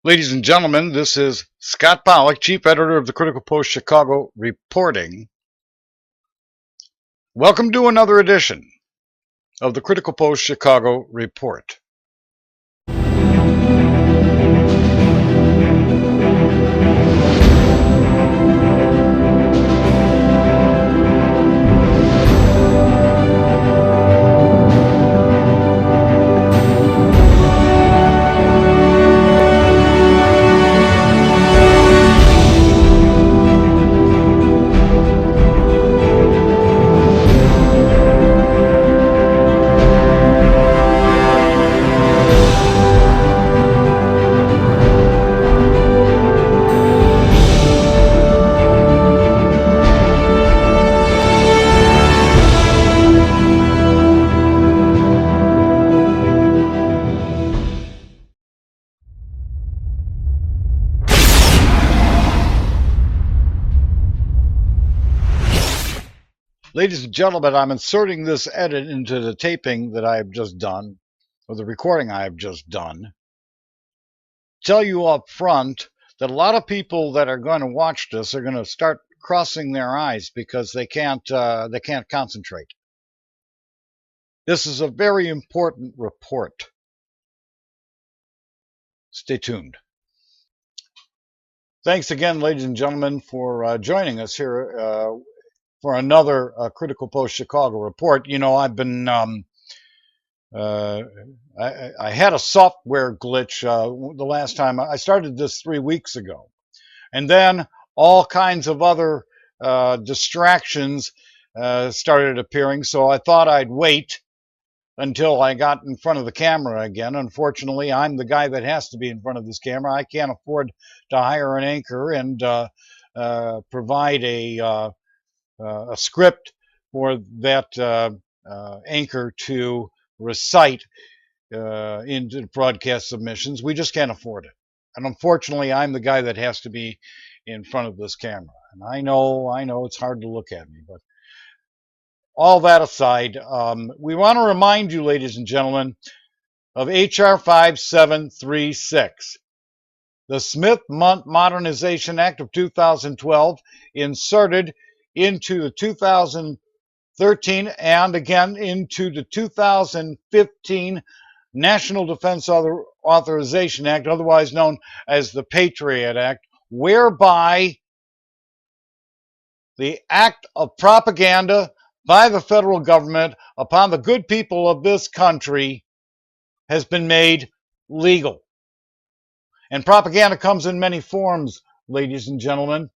Ladies and gentlemen, this is Scott Pollock, Chief Editor of the Critical Post Chicago, reporting. Welcome to another edition of the Critical Post Chicago Report. Ladies and gentlemen, I'm inserting this edit into the taping that I have just done, or the recording I have just done. Tell you up front that a lot of people that are going to watch this are going to start crossing their eyes because they can't concentrate. This is a very important report. Stay tuned. Thanks again, ladies and gentlemen, for joining us here for another Critical Post Chicago report. You know, I've been I had a software glitch the last time. I started this 3 weeks ago, and then all kinds of other distractions started appearing. So I thought I'd wait until I got in front of the camera again. Unfortunately, I'm the guy that has to be in front of this camera. I can't afford to hire an anchor and provide a script for that anchor to recite into broadcast submissions. We just can't afford it. And unfortunately, I'm the guy that has to be in front of this camera. And I know it's hard to look at me, but all that aside, we want to remind you, ladies and gentlemen, of H.R. 5736. The Smith Modernization Act of 2012 inserted into the 2013 and again into the 2015 National Defense Authorization Act, otherwise known as the Patriot Act, whereby the act of propaganda by the federal government upon the good people of this country has been made legal. And propaganda comes in many forms, ladies and gentlemen.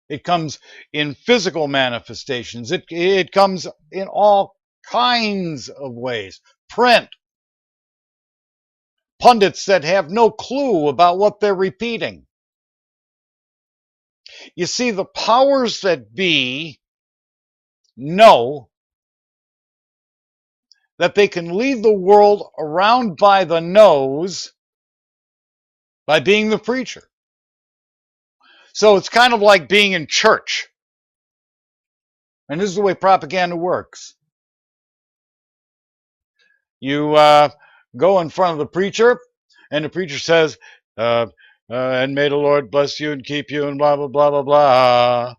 It comes in physical manifestations. It comes in all kinds of ways. Print. Pundits that have no clue about what they're repeating. You see, the powers that be know that they can lead the world around by the nose by being the preacher. So it's kind of like being in church. And this is the way propaganda works. You go in front of the preacher, and the preacher says, and may the Lord bless you and keep you and blah, blah, blah, blah, blah.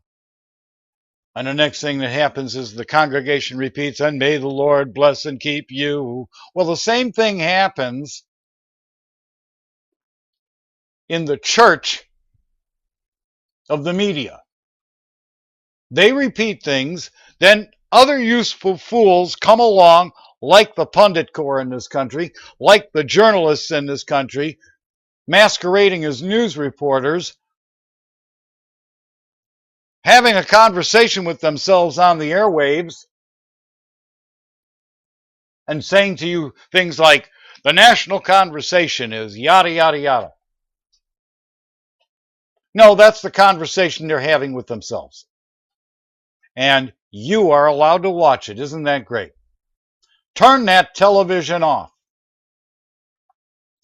And the next thing that happens is the congregation repeats, and may the Lord bless and keep you. Well, the same thing happens in the church of the media. They repeat things, then other useful fools come along, like the pundit corps in this country, like the journalists in this country, masquerading as news reporters, having a conversation with themselves on the airwaves, and saying to you things like, the national conversation is yada, yada, yada. No, that's the conversation they're having with themselves. And you are allowed to watch it. Isn't that great? Turn that television off.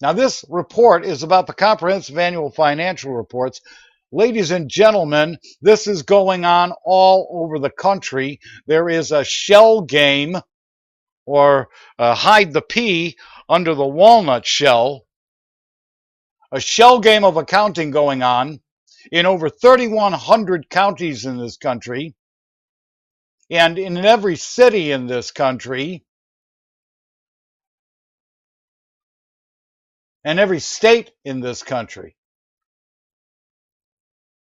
Now, this report is about the comprehensive annual financial reports. Ladies and gentlemen, this is going on all over the country. There is a shell game, or hide the pea under the walnut shell, a shell game of accounting going on in over 3,100 counties in this country, and in every city in this country, and every state in this country.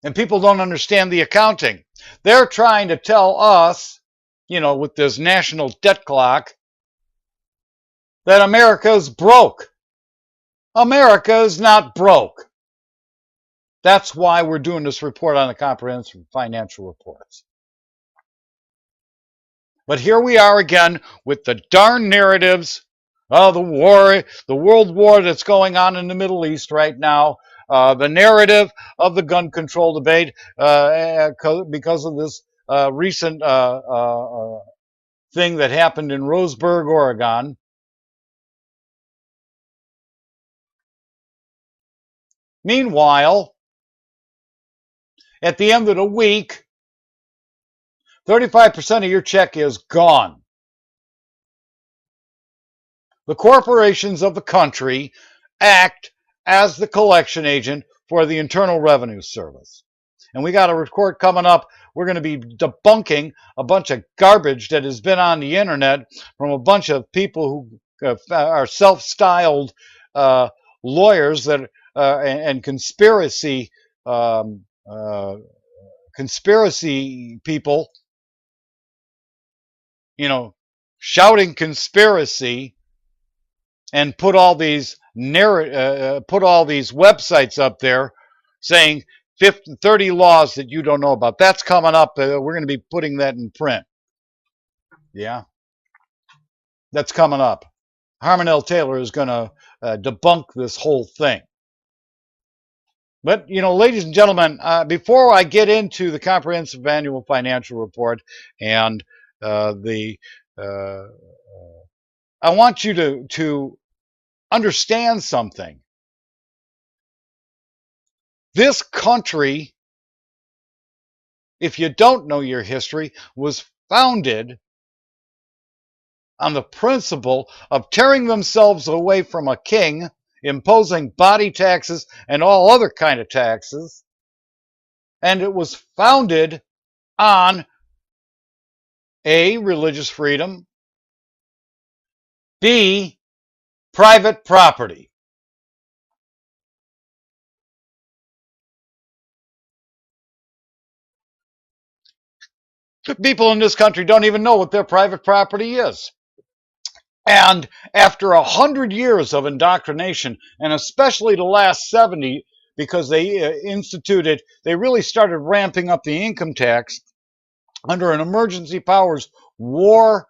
And people don't understand the accounting. They're trying to tell us, with this national debt clock, that America is broke. America is not broke. That's why we're doing this report on the comprehensive financial reports. But here we are again with the darn narratives of the war, the world war that's going on in the Middle East right now, the narrative of the gun control debate because of this recent thing that happened in Roseburg, Oregon. Meanwhile, at the end of the week, 35% of your check is gone. The corporations of the country act as the collection agent for the Internal Revenue Service. And we got a report coming up. We're going to be debunking a bunch of garbage that has been on the internet from a bunch of people who are self-styled lawyers that and conspiracy people, shouting conspiracy, and put all these websites up there saying 30 laws that you don't know about. That's coming up. We're going to be putting that in print. Yeah, that's coming up. Harmon L. Taylor is going to debunk this whole thing. But, ladies and gentlemen, before I get into the comprehensive annual financial report and I want you to understand something. This country, if you don't know your history, was founded on the principle of tearing themselves away from a king, imposing body taxes and all other kind of taxes. And it was founded on A, religious freedom, B, private property. People in this country don't even know what their private property is. And after 100 years of indoctrination, and especially the last 70, because they really started ramping up the income tax under an emergency powers war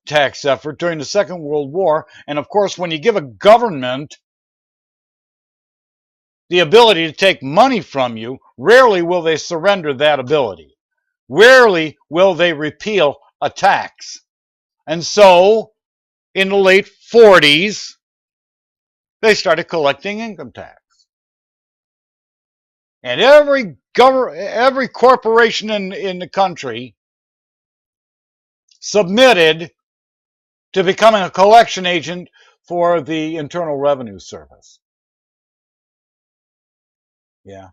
tax effort during the Second World War. And of course, when you give a government the ability to take money from you, rarely will they surrender that ability. Rarely will they repeal a tax. And so, in the late 40s, they started collecting income tax. And every corporation in the country submitted to becoming a collection agent for the Internal Revenue Service. Yeah.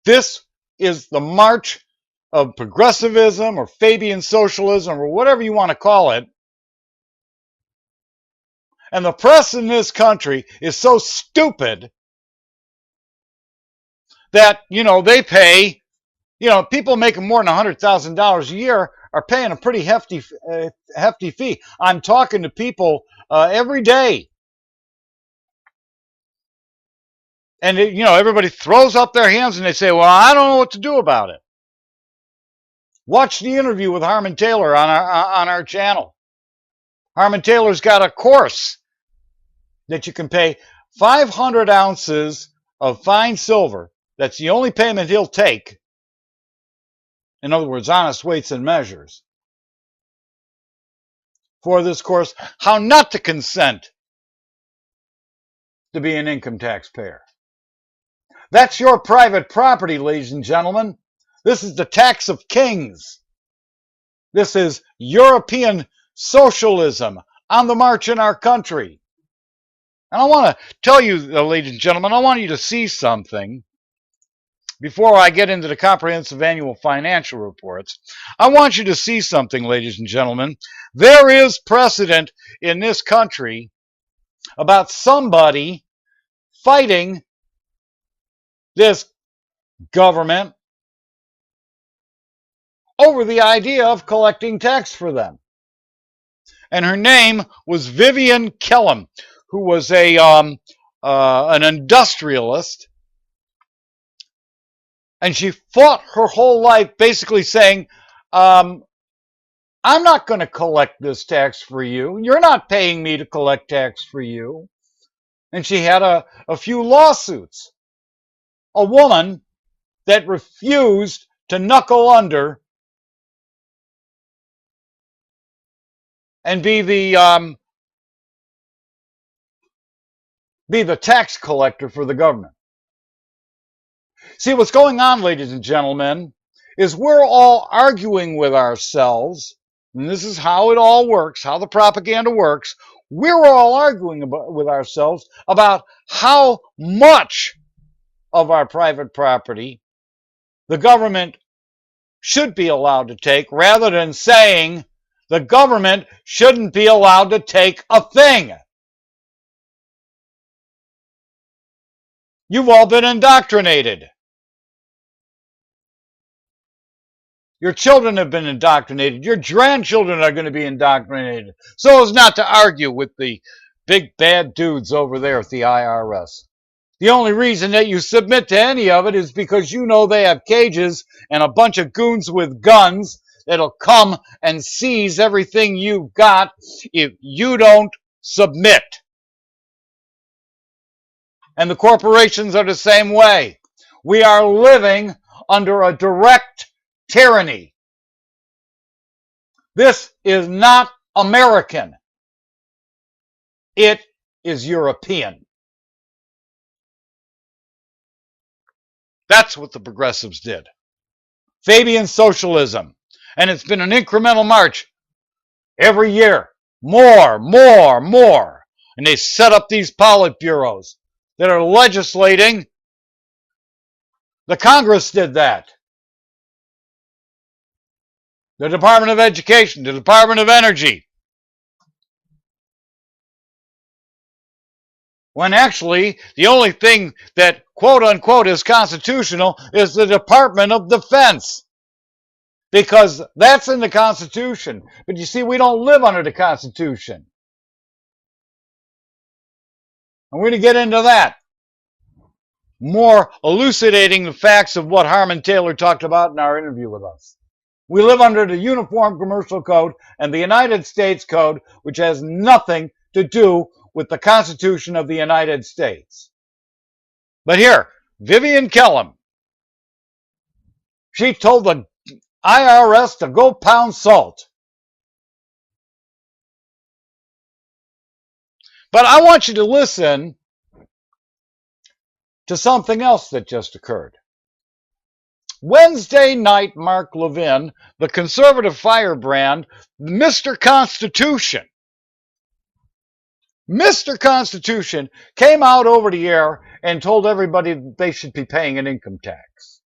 This is the march of progressivism or Fabian socialism or whatever you want to call it. And the press in this country is so stupid that, they pay, people making more than $100,000 a year are paying a pretty hefty fee. I'm talking to people every day. And, everybody throws up their hands and they say, well, I don't know what to do about it. Watch the interview with Harmon Taylor on our channel. Harmon Taylor's got a course that you can pay 500 ounces of fine silver. That's the only payment he'll take. In other words, honest weights and measures. For this course, how not to consent to be an income taxpayer. That's your private property, ladies and gentlemen. This is the tax of kings. This is European socialism on the march in our country. And I want to tell you, ladies and gentlemen, I want you to see something before I get into the comprehensive annual financial reports. I want you to see something, ladies and gentlemen. There is precedent in this country about somebody fighting this government over the idea of collecting tax for them. And her name was Vivian Kellum, who was an industrialist. And she fought her whole life basically saying, I'm not going to collect this tax for you. You're not paying me to collect tax for you. And she had a few lawsuits. A woman that refused to knuckle under and be the tax collector for the government. See, what's going on, ladies and gentlemen, is we're all arguing with ourselves, and this is how it all works, how the propaganda works. We're all arguing with ourselves about how much of our private property the government should be allowed to take, rather than saying the government shouldn't be allowed to take a thing. You've all been indoctrinated. Your children have been indoctrinated. Your grandchildren are going to be indoctrinated. So as not to argue with the big bad dudes over there at the IRS. The only reason that you submit to any of it is because you know they have cages and a bunch of goons with guns that'll come and seize everything you've got if you don't submit. And the corporations are the same way. We are living under a direct tyranny. This is not American. It is European. That's what the progressives did. Fabian socialism. And it's been an incremental march every year. More. And they set up these politburos that are legislating. The Congress did that. The Department of Education, the Department of Energy. When actually, the only thing that quote unquote is constitutional is the Department of Defense. Because that's in the Constitution. But you see, we don't live under the Constitution. And we're going to get into that. More elucidating the facts of what Harmon Taylor talked about in our interview with us. We live under the Uniform Commercial Code and the United States Code, which has nothing to do with the Constitution of the United States. But here, Vivian Kellum, she told the IRS to go pound salt. But I want you to listen to something else that just occurred. Wednesday night, Mark Levin, the conservative firebrand, Mr. Constitution, came out over the air and told everybody that they should be paying an income tax.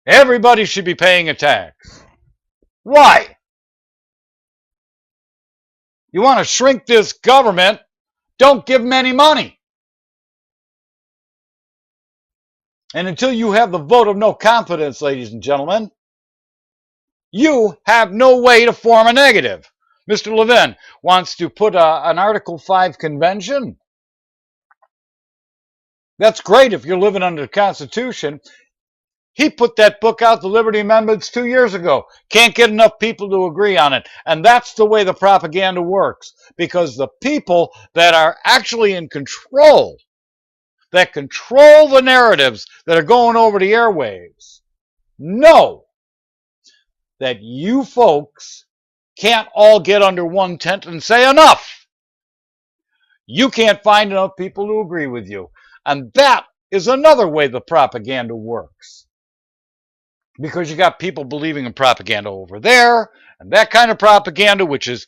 Everybody should be paying a tax. Why? You want to shrink this government? Don't give them any money. And until you have the vote of no confidence, ladies and gentlemen, you have no way to form a negative. Mr. Levin wants to put an Article 5 convention. That's great if you're living under the Constitution. He put that book out, the Liberty Amendments, 2 years ago. Can't get enough people to agree on it. And that's the way the propaganda works. Because the people that are actually in control, that control the narratives that are going over the airwaves, know that you folks can't all get under one tent and say enough. You can't find enough people to agree with you. And that is another way the propaganda works. because you got people believing in propaganda over there, and that kind of propaganda, which is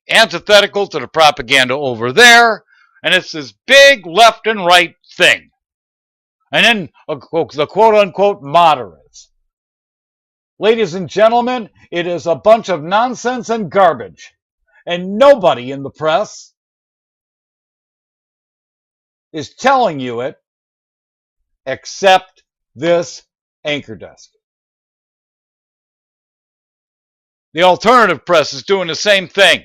antithetical to the propaganda over there, and it's this big left and right thing. And then the quote-unquote moderates. Ladies and gentlemen, it is a bunch of nonsense and garbage, and nobody in the press is telling you it except this anchor desk. The alternative press is doing the same thing.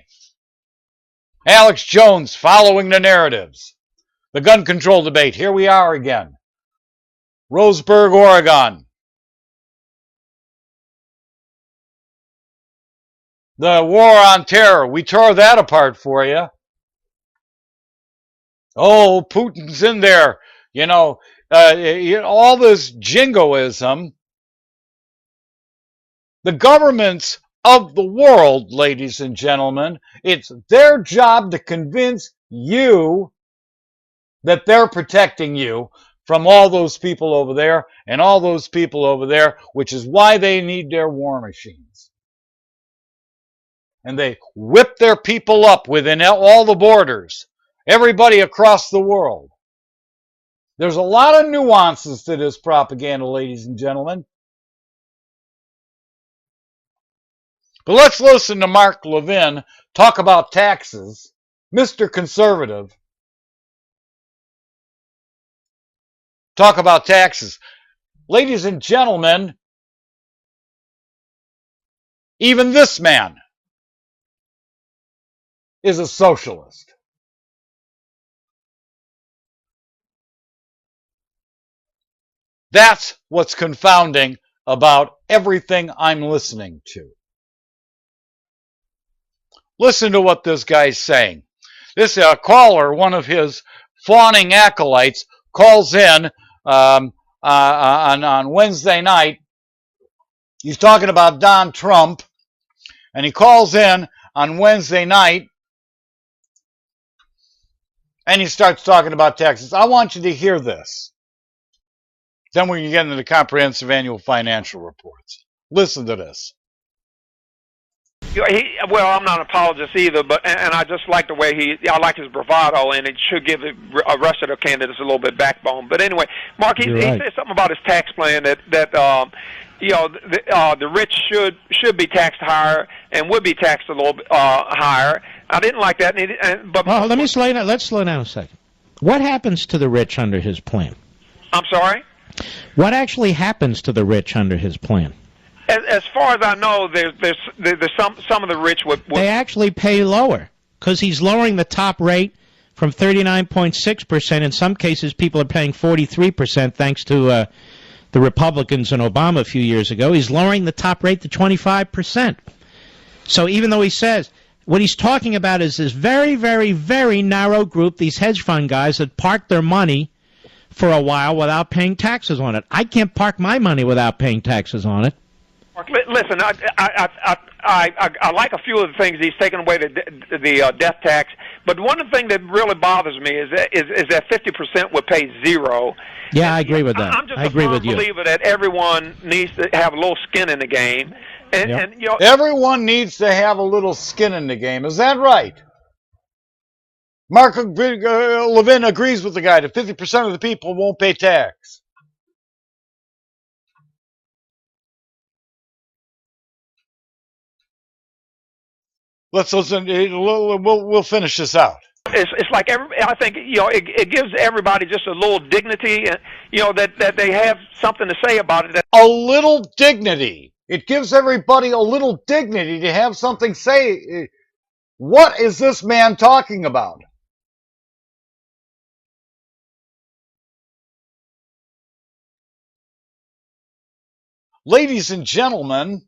Alex Jones following the narratives. The gun control debate, here we are again. Roseburg, Oregon. The war on terror, we tore that apart for you. Oh, Putin's in there. All this jingoism. The governments of the world, ladies and gentlemen, it's their job to convince you that they're protecting you from all those people over there and all those people over there, which is why they need their war machines. And they whip their people up within all the borders, everybody across the world. There's a lot of nuances to this propaganda, ladies and gentlemen. But let's listen to Mark Levin talk about taxes, Mr. Conservative. Talk about taxes. Ladies and gentlemen, even this man is a socialist. That's what's confounding about everything I'm listening to. Listen to what this guy's saying. This caller, one of his fawning acolytes, calls in on Wednesday night. He's talking about Don Trump, and he calls in on Wednesday night, and he starts talking about taxes. I want you to hear this. Then we can get into the comprehensive annual financial reports. Listen to this. Well, I'm not an apologist either, and I just like the way I like his bravado, and it should give the rest of the candidates a little bit backbone. But anyway, Mark, he said something about his tax plan that the rich should be taxed higher and would be taxed a little bit higher. I didn't like that. Well, let's slow down a second. What happens to the rich under his plan? I'm sorry? What actually happens to the rich under his plan? As far as I know, there's some of the rich would they actually pay lower because he's lowering the top rate from 39.6%. In some cases, people are paying 43% thanks to the Republicans and Obama a few years ago. He's lowering the top rate to 25%. So even though he says what he's talking about is this very, very, very narrow group, these hedge fund guys that park their money for a while without paying taxes on it. I can't park my money without paying taxes on it. Mark, listen, I like a few of the things he's taken away the death tax, but one of the things that really bothers me is that 50% would pay zero. Yeah, I agree with that. I'm just a firm believer that everyone needs to have a little skin in the game, and everyone needs to have a little skin in the game. Is that right? Mark Levin agrees with the guy that 50% of the people won't pay tax. Let's listen. We'll finish this out. It's like I think it gives everybody just a little dignity, that they have something to say about it. A little dignity. It gives everybody a little dignity to have something to say. What is this man talking about? Ladies and gentlemen,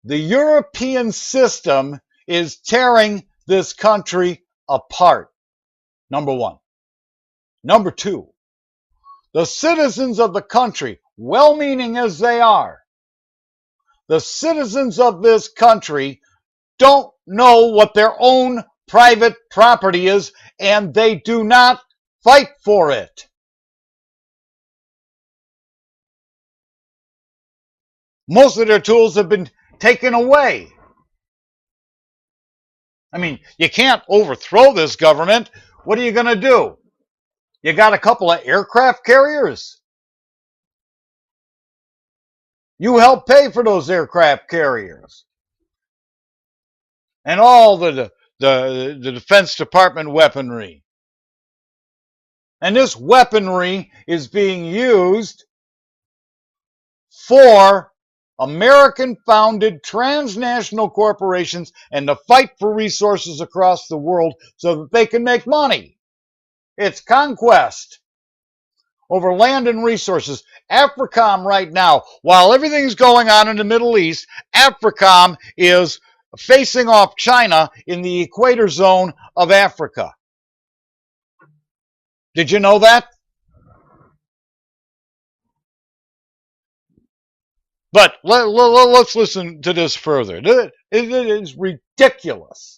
the European system is tearing this country apart, number one. Number two, the citizens of the country, well-meaning as they are, the citizens of this country don't know what their own private property is, and they do not fight for it. Most of their tools have been taken away. I mean, you can't overthrow this government. What are you going to do? You got a couple of aircraft carriers. You help pay for those aircraft carriers. And all the Defense Department weaponry. And this weaponry is being used for American-founded transnational corporations and to fight for resources across the world so that they can make money. It's conquest over land and resources. AFRICOM right now, while everything's going on in the Middle East, AFRICOM is facing off China in the equator zone of Africa. Did you know that? But let's listen to this further. It is ridiculous.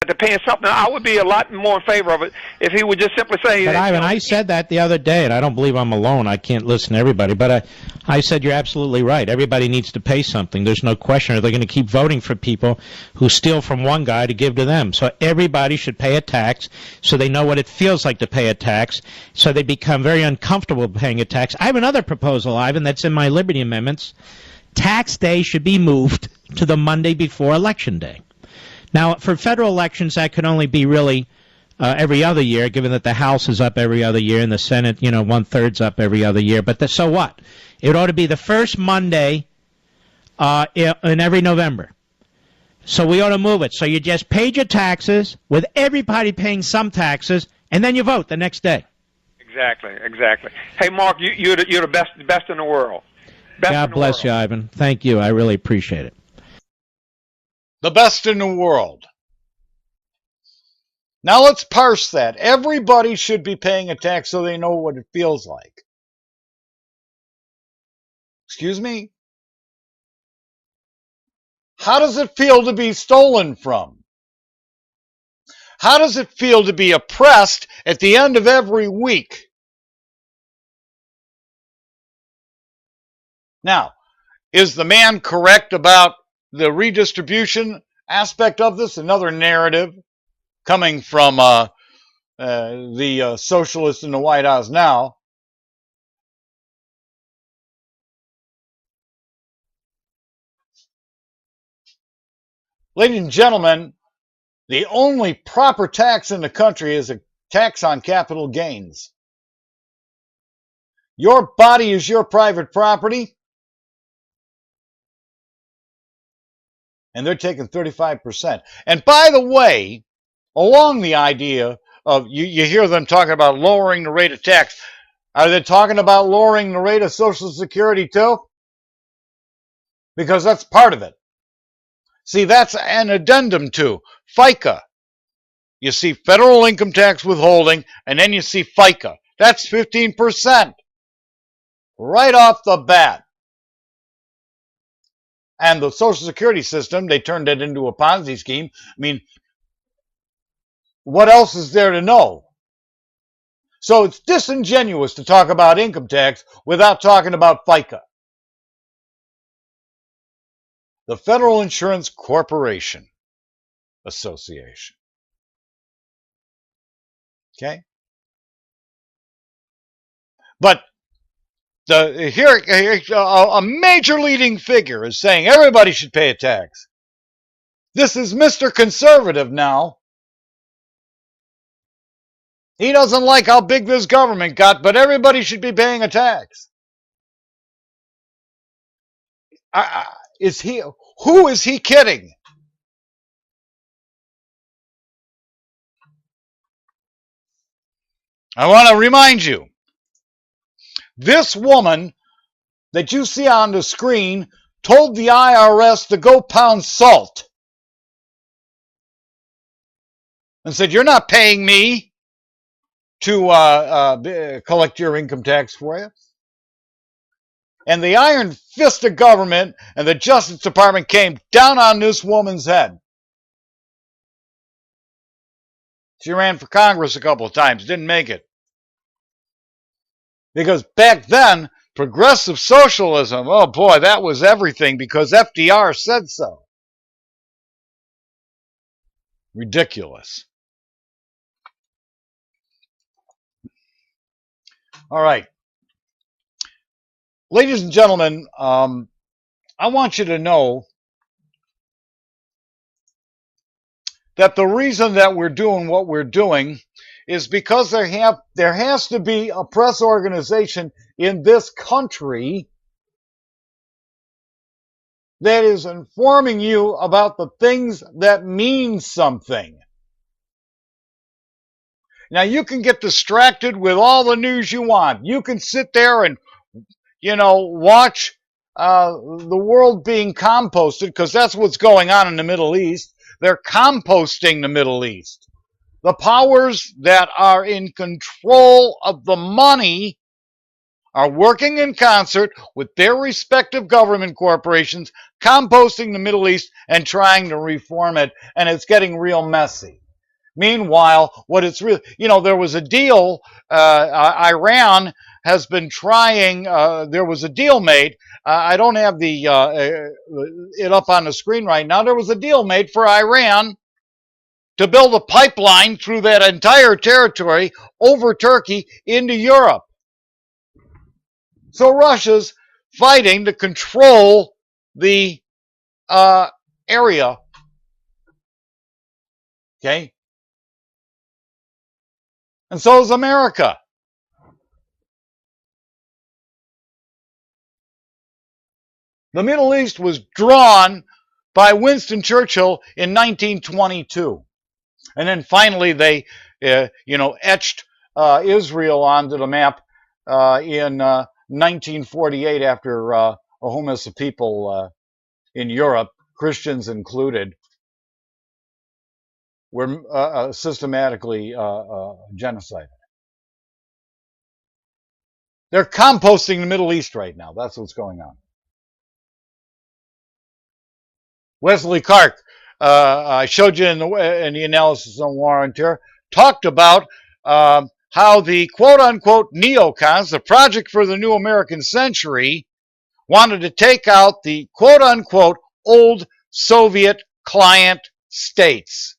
To paying something, I would be a lot more in favor of it if he would just simply say. But Ivan, I said that the other day, and I don't believe I'm alone. I can't listen to everybody, but I said you're absolutely right. Everybody needs to pay something. There's no question. Or they're going to keep voting for people who steal from one guy to give to them. So everybody should pay a tax, so they know what it feels like to pay a tax, so they become very uncomfortable paying a tax. I have another proposal, Ivan, that's in my Liberty Amendments. Tax day should be moved to the Monday before Election Day. Now, for federal elections, that could only be really every other year, given that the House is up every other year and the Senate, 1/3's up every other year. But so what? It ought to be the first Monday in every November. So we ought to move it. So you just paid your taxes, with everybody paying some taxes, and then you vote the next day. Exactly. Hey, Mark, you're the best in the world. God bless you, Ivan. Thank you. I really appreciate it. The best in the world. Now let's parse that. Everybody should be paying a tax so they know what it feels like. Excuse me? How does it feel to be stolen from? How does it feel to be oppressed at the end of every week? Now, is the man correct about the redistribution aspect of this? Another narrative coming from the socialists in the White House now. Ladies and gentlemen, the only proper tax in the country is a tax on capital gains. Your body is your private property, and they're taking 35%. And by the way, along the idea of, you hear them talking about lowering the rate of tax. Are they talking about lowering the rate of Social Security too? Because that's part of it. See, that's an addendum to FICA. You see federal income tax withholding, and then you see FICA. That's 15%. Right off the bat. And the Social Security system, they turned it into a Ponzi scheme. I mean, what else is there to know? So it's disingenuous to talk about income tax without talking about FICA. The Federal Insurance Corporation Association. Okay? But here a major leading figure is saying everybody should pay a tax. This is Mr. Conservative now. He doesn't like how big this government got, but everybody should be paying a tax. Who is he kidding? I want to remind you, this woman that you see on the screen told the IRS to go pound salt and said, you're not paying me to collect your income tax for you. And the iron fist of government and the Justice Department came down on this woman's head. She ran for Congress a couple of times, didn't make it. Because back then, Progressive socialism, oh boy, that was everything because FDR said so. Ridiculous. All right. Ladies and gentlemen, I want you to know that the reason that we're doing what we're doing is because there has to be a press organization in this country that is informing you about the things that mean something. Now, you can get distracted with all the news you want. You can sit there and, watch the world being composted, because that's what's going on in the Middle East. They're composting the Middle East. The powers that are in control of the money are working in concert with their respective government corporations, composting the Middle East and trying to reform it, and it's getting real messy. Meanwhile, what it's really, there was a deal, Iran has been trying, there was a deal made, I don't have it up on the screen right now, there was a deal made for Iran to build a pipeline through that entire territory over Turkey into Europe. So Russia's fighting to control the area. Okay? And so is America. The Middle East was drawn by Winston Churchill in 1922. And then finally they, etched Israel onto the map in 1948 after a whole mess of people in Europe, Christians included, were systematically genocided. They're composting the Middle East right now. That's what's going on. Wesley Clark, I showed you in the analysis on war and terror, talked about how the quote-unquote neocons, the Project for the New American Century, wanted to take out the quote-unquote old Soviet client states.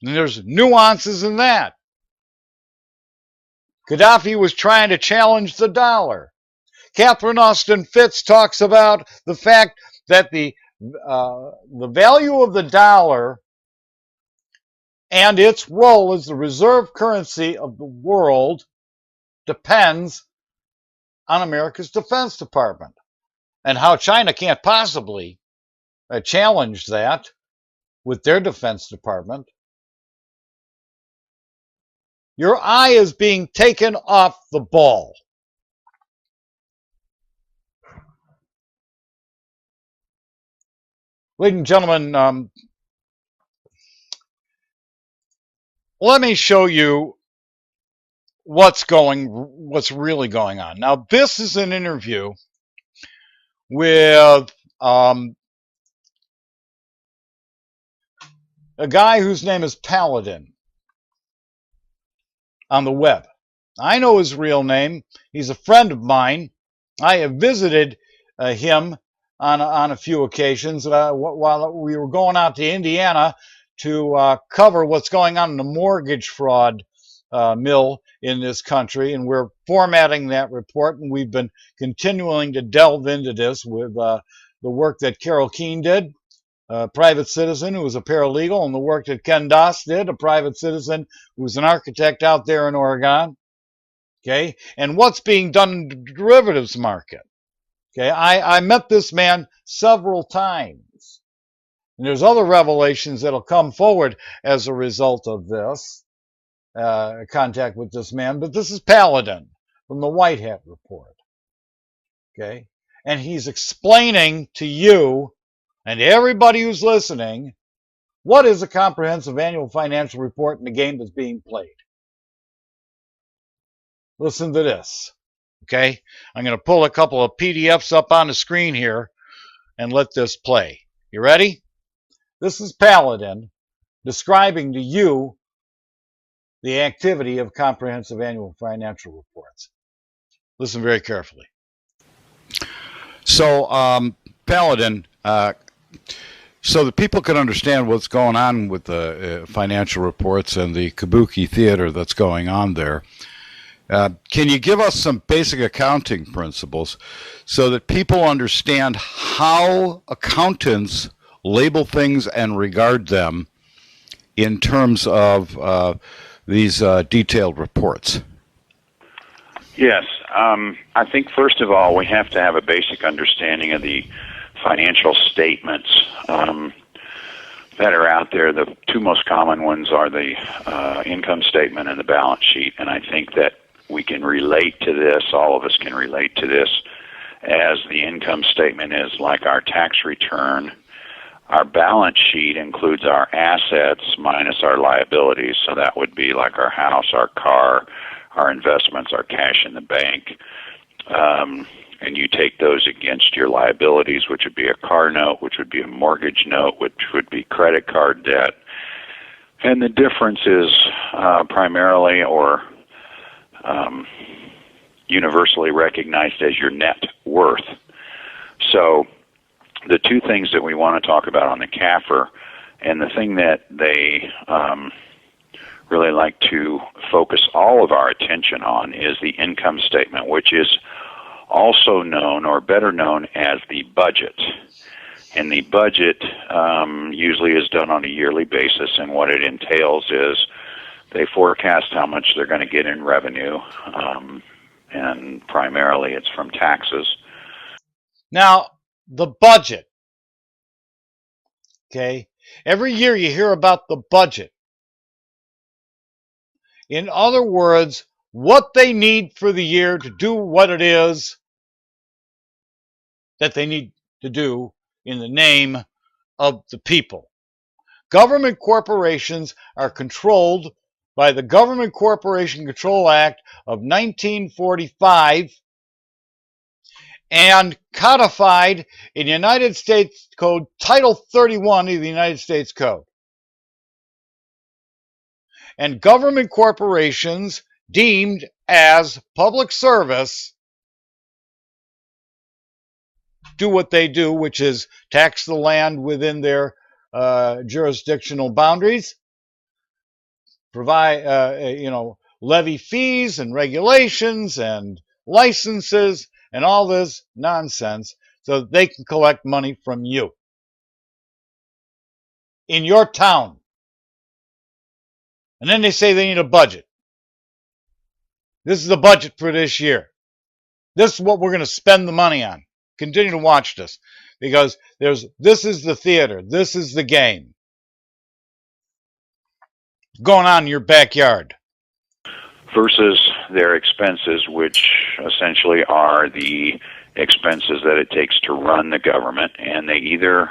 And there's nuances in that. Gaddafi was trying to challenge the dollar. Catherine Austin Fitts talks about the fact that the value of the dollar and its role as the reserve currency of the world depends on America's Defense Department, and how China can't possibly challenge that with their Defense Department. Your eye is being taken off the ball. Ladies and gentlemen, let me show you what's really going on. Now, this is an interview with a guy whose name is Paladin on the web. I know his real name. He's a friend of mine. I have visited him on a few occasions while we were going out to Indiana to cover what's going on in the mortgage fraud mill in this country, and we're formatting that report, and we've been continuing to delve into this with the work that Carol Keene did, a private citizen who was a paralegal, and the work that Ken Doss did, a private citizen who was an architect out there in Oregon. Okay, and what's being done in the derivatives market. Okay, I met this man several times, and there's other revelations that'll come forward as a result of this contact with this man. But this is Paladin from the White Hat Report. Okay, and he's explaining to you and everybody who's listening what is a comprehensive annual financial report in the game that's being played. Listen to this. Okay, I'm going to pull a couple of PDFs up on the screen here and let this play. You ready? This is Paladin describing to you the activity of comprehensive annual financial reports. Listen very carefully. So, Paladin, so that people can understand what's going on with the financial reports and the kabuki theater that's going on there, can you give us some basic accounting principles so that people understand how accountants label things and regard them in terms of these detailed reports? Yes. I think, first of all, we have to have a basic understanding of the financial statements that are out there. The two most common ones are the income statement and the balance sheet, and I think that we can relate to this, all of us can relate to this, as the income statement is like our tax return. Our balance sheet includes our assets minus our liabilities, so that would be like our house, our car, our investments, our cash in the bank. And you take those against your liabilities, which would be a car note, which would be a mortgage note, which would be credit card debt. And the difference is primarily or universally recognized as your net worth. So the two things that we want to talk about on the CAFR, and the thing that they really like to focus all of our attention on, is the income statement, which is also known, or better known, as the budget. And the budget usually is done on a yearly basis, and what it entails is they forecast how much they're going to get in revenue, and primarily it's from taxes. Now, the budget. Okay? Every year you hear about the budget. In other words, what they need for the year to do what it is that they need to do in the name of the people. Government corporations are controlled by the Government Corporation Control Act of 1945 and codified in United States Code Title 31 of the United States Code. And government corporations deemed as public service do what they do, which is tax the land within their jurisdictional boundaries, provide, levy fees and regulations and licenses and all this nonsense so that they can collect money from you in your town. And then they say they need a budget. This is the budget for this year. This is what we're going to spend the money on. Continue to watch this, because this is the theater. This is the game going on in your backyard. Versus their expenses, which essentially are the expenses that it takes to run the government, and they either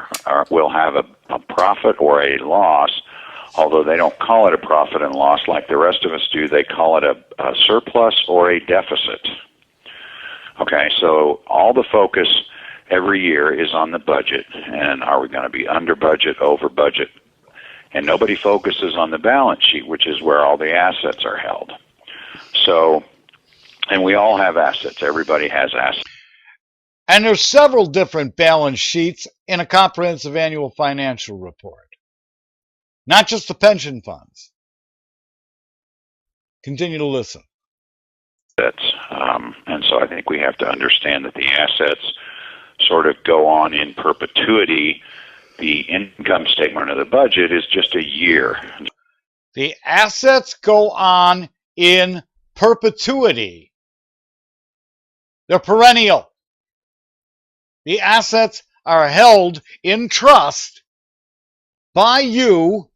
will have a profit or a loss, although they don't call it a profit and loss like the rest of us do. They call it a surplus or a deficit. Okay, so all the focus every year is on the budget, and are we going to be under budget, over budget? And nobody focuses on the balance sheet, which is where all the assets are held. So, and we all have assets. Everybody has assets. And there's several different balance sheets in a comprehensive annual financial report, not just the pension funds. Continue to listen. And so I think we have to understand that the assets sort of go on in perpetuity. The income statement of the budget is just a year. The assets go on in perpetuity. They're perennial. The assets are held in trust by you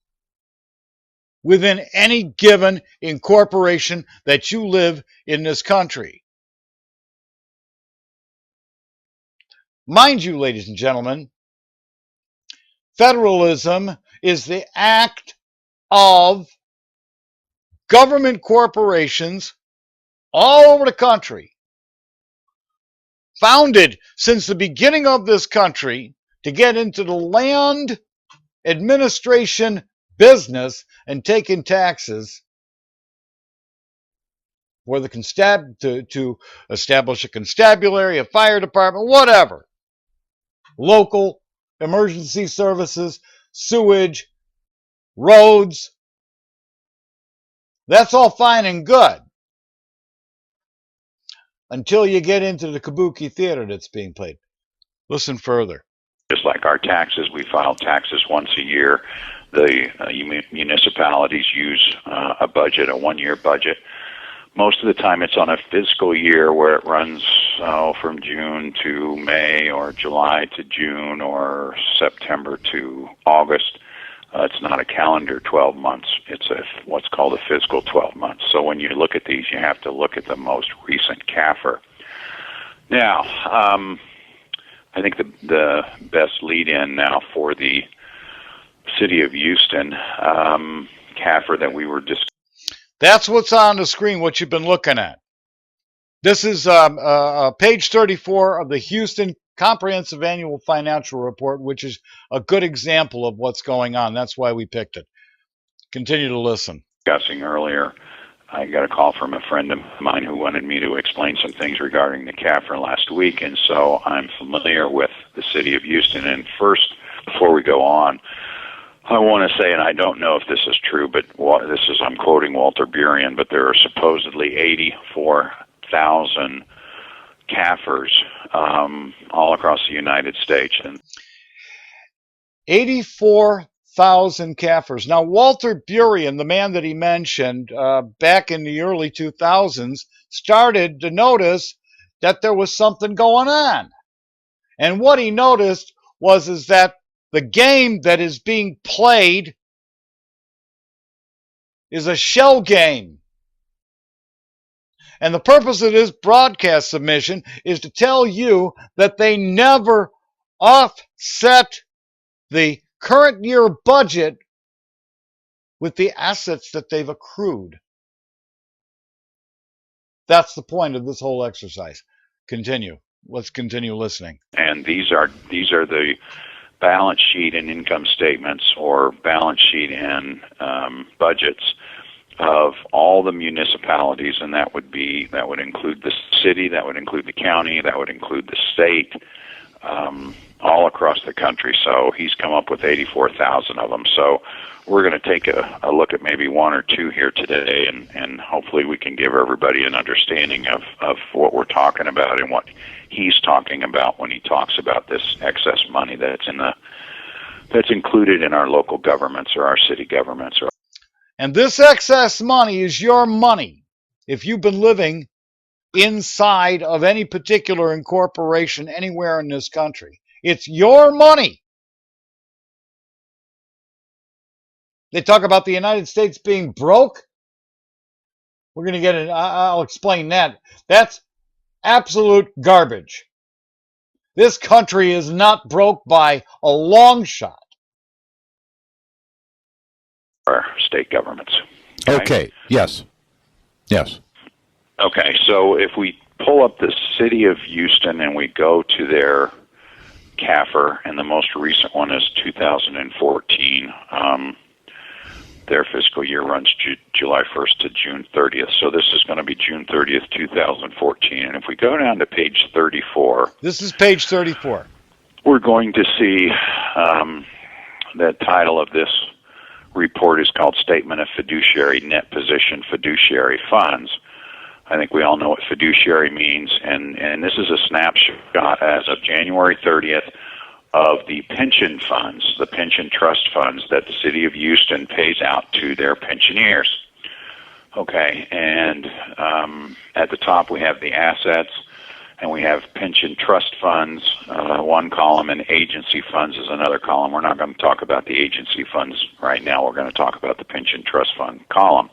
within any given incorporation that you live in this country. Mind you, ladies and gentlemen, federalism is the act of government corporations all over the country, founded since the beginning of this country to get into the land administration business and take in taxes for the to establish a constabulary, a fire department, whatever. Local emergency services, sewage, roads. That's all fine and good until you get into the kabuki theater that's being played. Listen further. Just like our taxes, we file taxes once a year. The municipalities use a budget, a one-year budget. Most of the time it's on a fiscal year where it runs from June to May, or July to June, or September to August. It's not a calendar 12 months. It's what's called a fiscal 12 months. So when you look at these, you have to look at the most recent CAFR. Now, I think the best lead-in now for the city of Houston CAFR that we were discussing. That's what's on the screen, what you've been looking at. This is page 34 of the Houston Comprehensive Annual Financial Report, which is a good example of what's going on. That's why we picked it. Continue to listen. Discussing earlier, I got a call from a friend of mine who wanted me to explain some things regarding the CAFR last week, and so I'm familiar with the city of Houston. And first, before we go on, I want to say, and I don't know if this is true, but I'm quoting Walter Burien, but there are supposedly 84,000 CAFRs all across the United States. And 84,000 CAFRs. Now, Walter Burien, the man that he mentioned back in the early 2000s, started to notice that there was something going on. And what he noticed is that the game that is being played is a shell game. And the purpose of this broadcast submission is to tell you that they never offset the current year budget with the assets that they've accrued. That's the point of this whole exercise. Continue. Let's continue listening. And these are the balance sheet and income statements, or balance sheet and budgets of all the municipalities, and that would include the city, that would include the county, that would include the state, all across the country. So he's come up with 84,000 of them. So we're going to take a look at maybe one or two here today, and hopefully we can give everybody an understanding of what we're talking about and what he's talking about when he talks about this excess money that's included in our local governments or our city governments. And this excess money is your money. If you've been living inside of any particular incorporation anywhere in this country, it's your money. They talk about the United States being broke. We're going to get it. I'll explain that. That's absolute garbage. This country is not broke by a long shot. Our state governments. Okay. Yes. Okay, so if we pull up the city of Houston and we go to their CAFR, and the most recent one is 2014. Their fiscal year runs July 1st to June 30th. So this is going to be June 30th, 2014. And if we go down to page 34. This is page 34. We're going to see the title of this report is called Statement of Fiduciary Net Position Fiduciary Funds. I think we all know what fiduciary means, and this is a snapshot as of January 30th of the pension funds, the pension trust funds that the city of Houston pays out to their pensioners. Okay, and at the top we have the assets, and we have pension trust funds, one column, and agency funds is another column. We're not going to talk about the agency funds right now. We're going to talk about the pension trust fund column.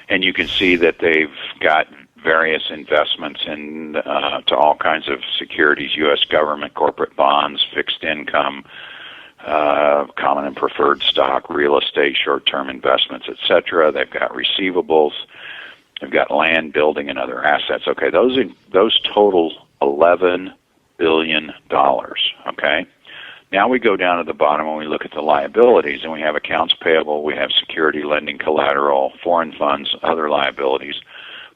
And you can see that they've got various investments in to all kinds of securities, U.S. government, corporate bonds, fixed income, common and preferred stock, real estate, short-term investments, etc. They've got receivables. They've got land, building, and other assets. Okay, those total $11 billion. Okay. Now we go down to the bottom and we look at the liabilities, and we have accounts payable, we have security lending collateral, foreign funds, other liabilities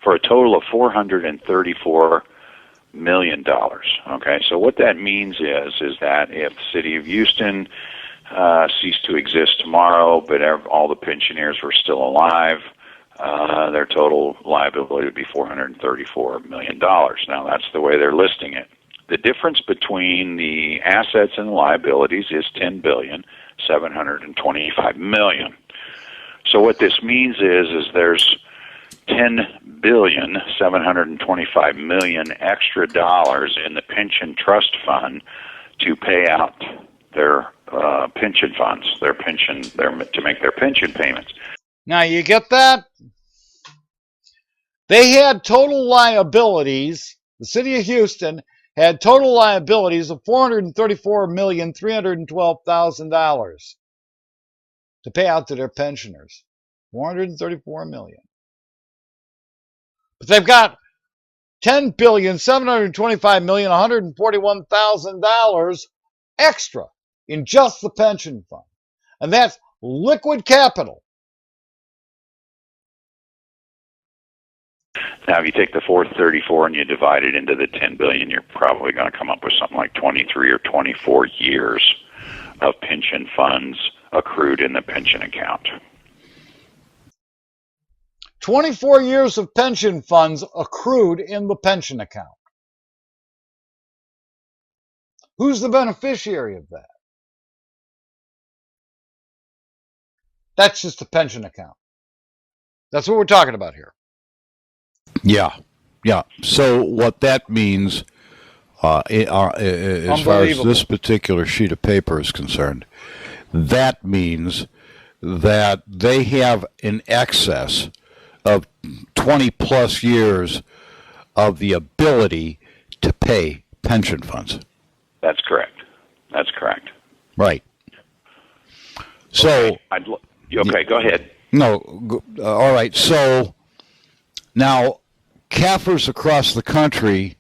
for a total of $434 million. Okay, so what that means is that if the city of Houston ceased to exist tomorrow, but all the pensioners were still alive, their total liability would be $434 million. Now, that's the way they're listing it. The difference between the assets and the liabilities is $10,725 million. So what this means is there's $10,725 million extra dollars in the pension trust fund to pay out their pension funds, to make their pension payments. Now, you get that? They had total liabilities, the city of Houston had total liabilities of $434,312,000 to pay out to their pensioners. $434 million. But they've got $10,725,141,000 extra in just the pension fund. And that's liquid capital. Now, if you take the 434 and you divide it into the 10 billion, you're probably going to come up with something like 23 or 24 years of pension funds accrued in the pension account. 24 years of pension funds accrued in the pension account. Who's the beneficiary of that? That's just a pension account. That's what we're talking about here. Yeah. So what that means, as far as this particular sheet of paper is concerned, that means that they have in excess of 20 plus years of the ability to pay pension funds. That's correct. Right. So, okay, go ahead. No, all right. So now, CAFRs across the country,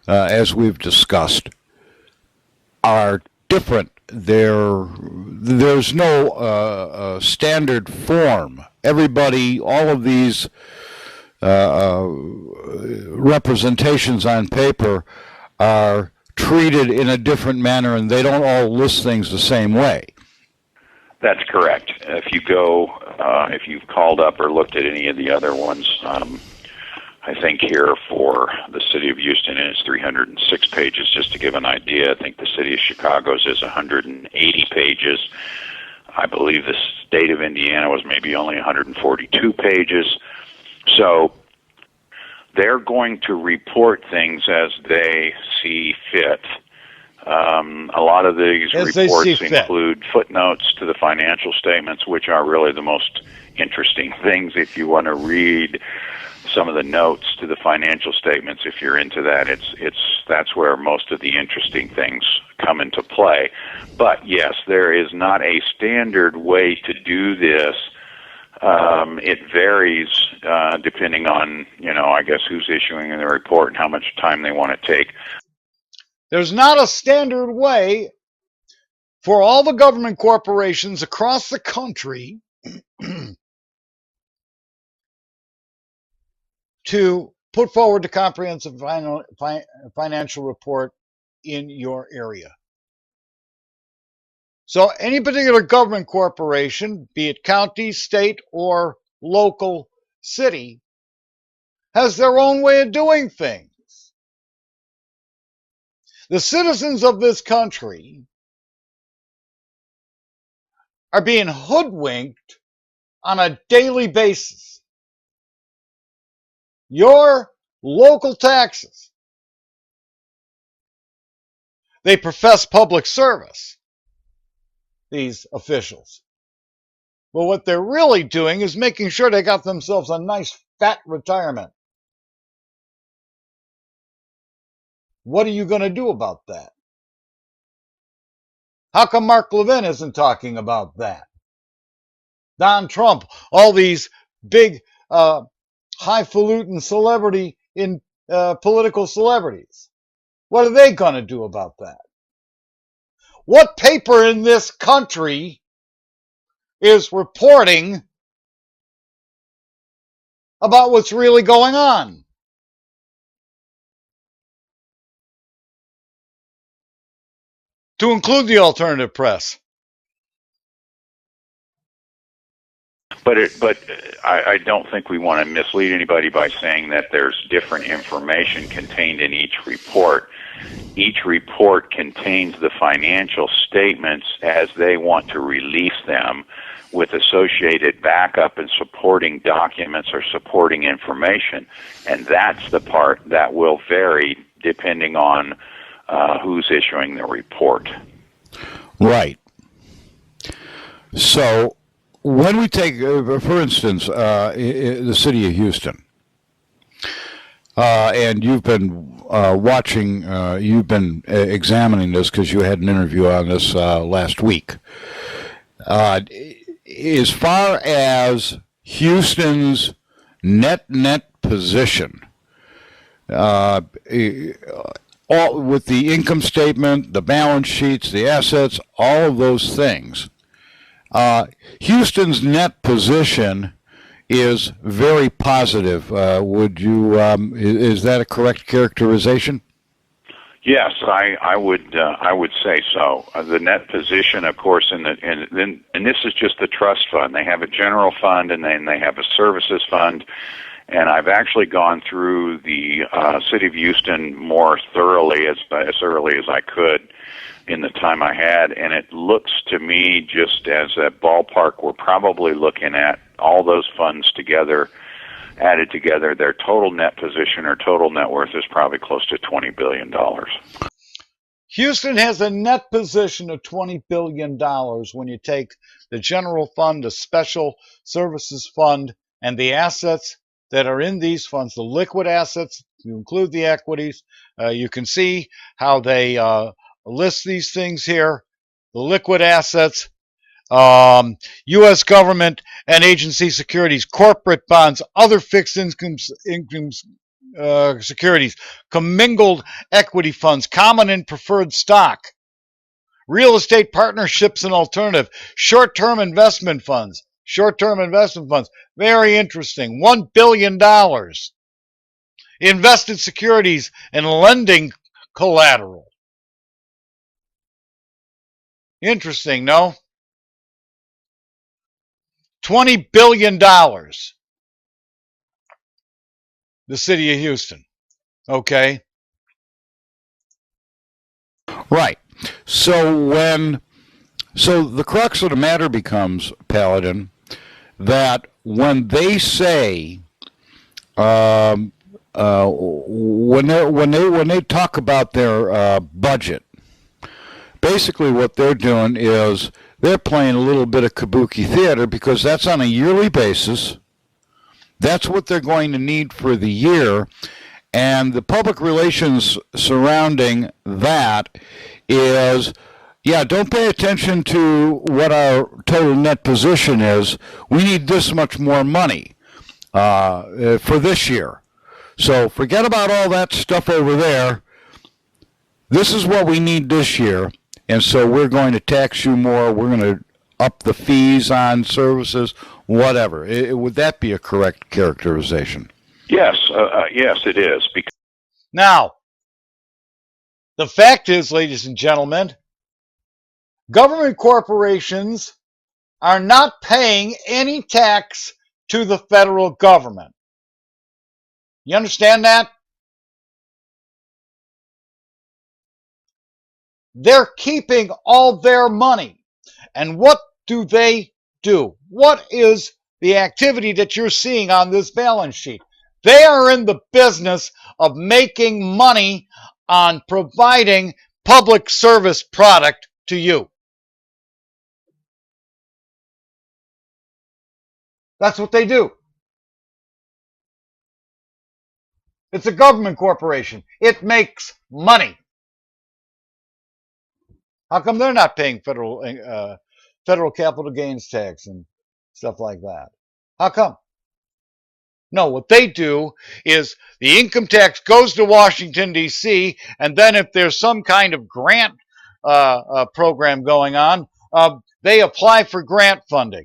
as we've discussed, are different. There's no standard form. Everybody, all of these representations on paper are treated in a different manner, and they don't all list things the same way. That's correct. If you've called up or looked at any of the other ones, I think here for the city of Houston is 306 pages, just to give an idea. I think the city of Chicago's is 180 pages. I believe the state of Indiana was maybe only 142 pages. So they're going to report things as they see fit. A lot of these reports include footnotes to the financial statements, which are really the most interesting things if you want to read some of the notes to the financial statements. If you're into that, that's where most of the interesting things come into play. But yes, there is not a standard way to do this. It varies depending on, I guess, who's issuing the report and how much time they want to take. There's not a standard way for all the government corporations across the country to put forward the comprehensive financial report in your area. So any particular government corporation, be it county, state, or local city, has their own way of doing things. The citizens of this country are being hoodwinked on a daily basis. Your local taxes, they profess public service, these officials. But what they're really doing is making sure they got themselves a nice fat retirement. What are you going to do about that? How come Mark Levin isn't talking about that? Don Trump, all these big highfalutin celebrity in political celebrities. What are they going to do about that? What paper in this country is reporting about what's really going on. To include the alternative press. But I don't think we want to mislead anybody by saying that there's different information contained in each report. Each report contains the financial statements as they want to release them, with associated backup and supporting documents or supporting information. And that's the part that will vary depending on who's issuing the report. Right. So when we take, for instance, the city of Houston, and you've been watching, you've been examining this because you had an interview on this last week. As far as Houston's net position, all with the income statement, the balance sheets, the assets, all of those things, Houston's net position is very positive. Would you? Is that a correct characterization? Yes, I would say so. The net position, of course, and this is just the trust fund. They have a general fund, and then they have a services fund. And I've actually gone through the city of Houston more thoroughly, as early as I could in the time I had, and it looks to me, just as a ballpark, we're probably looking at all those funds together, added together, their total net position or total net worth is probably close to $20 billion. Houston has a net position of $20 billion when you take the general fund, the special services fund, and the assets that are in these funds, the liquid assets, you include the equities. You can see how they list these things here. The liquid assets, U.S. government and agency securities, corporate bonds, other fixed income securities, commingled equity funds, common and preferred stock, real estate partnerships and alternative, short-term investment funds. Very interesting. $1 billion. Invested securities and lending collateral. Interesting, no? $20 billion. The city of Houston. Okay. Right. So the crux of the matter becomes, Paladin, that when they say, when they talk about their budget, basically what they're doing is they're playing a little bit of kabuki theater, because that's on a yearly basis. That's what they're going to need for the year. And the public relations surrounding that is, yeah, don't pay attention to what our total net position is. We need this much more money for this year. So forget about all that stuff over there. This is what we need this year. And so we're going to tax you more. We're going to up the fees on services, whatever. Would that be a correct characterization? Yes, yes, it is. Now, the fact is, ladies and gentlemen, government corporations are not paying any tax to the federal government. You understand that? They're keeping all their money. And what do they do? What is the activity that you're seeing on this balance sheet? They are in the business of making money on providing public service product to you. That's what they do. It's a government corporation. It makes money. How come they're not paying federal capital gains tax and stuff like that? How come? No, what they do is the income tax goes to Washington, D.C., and then if there's some kind of grant program going on, they apply for grant funding.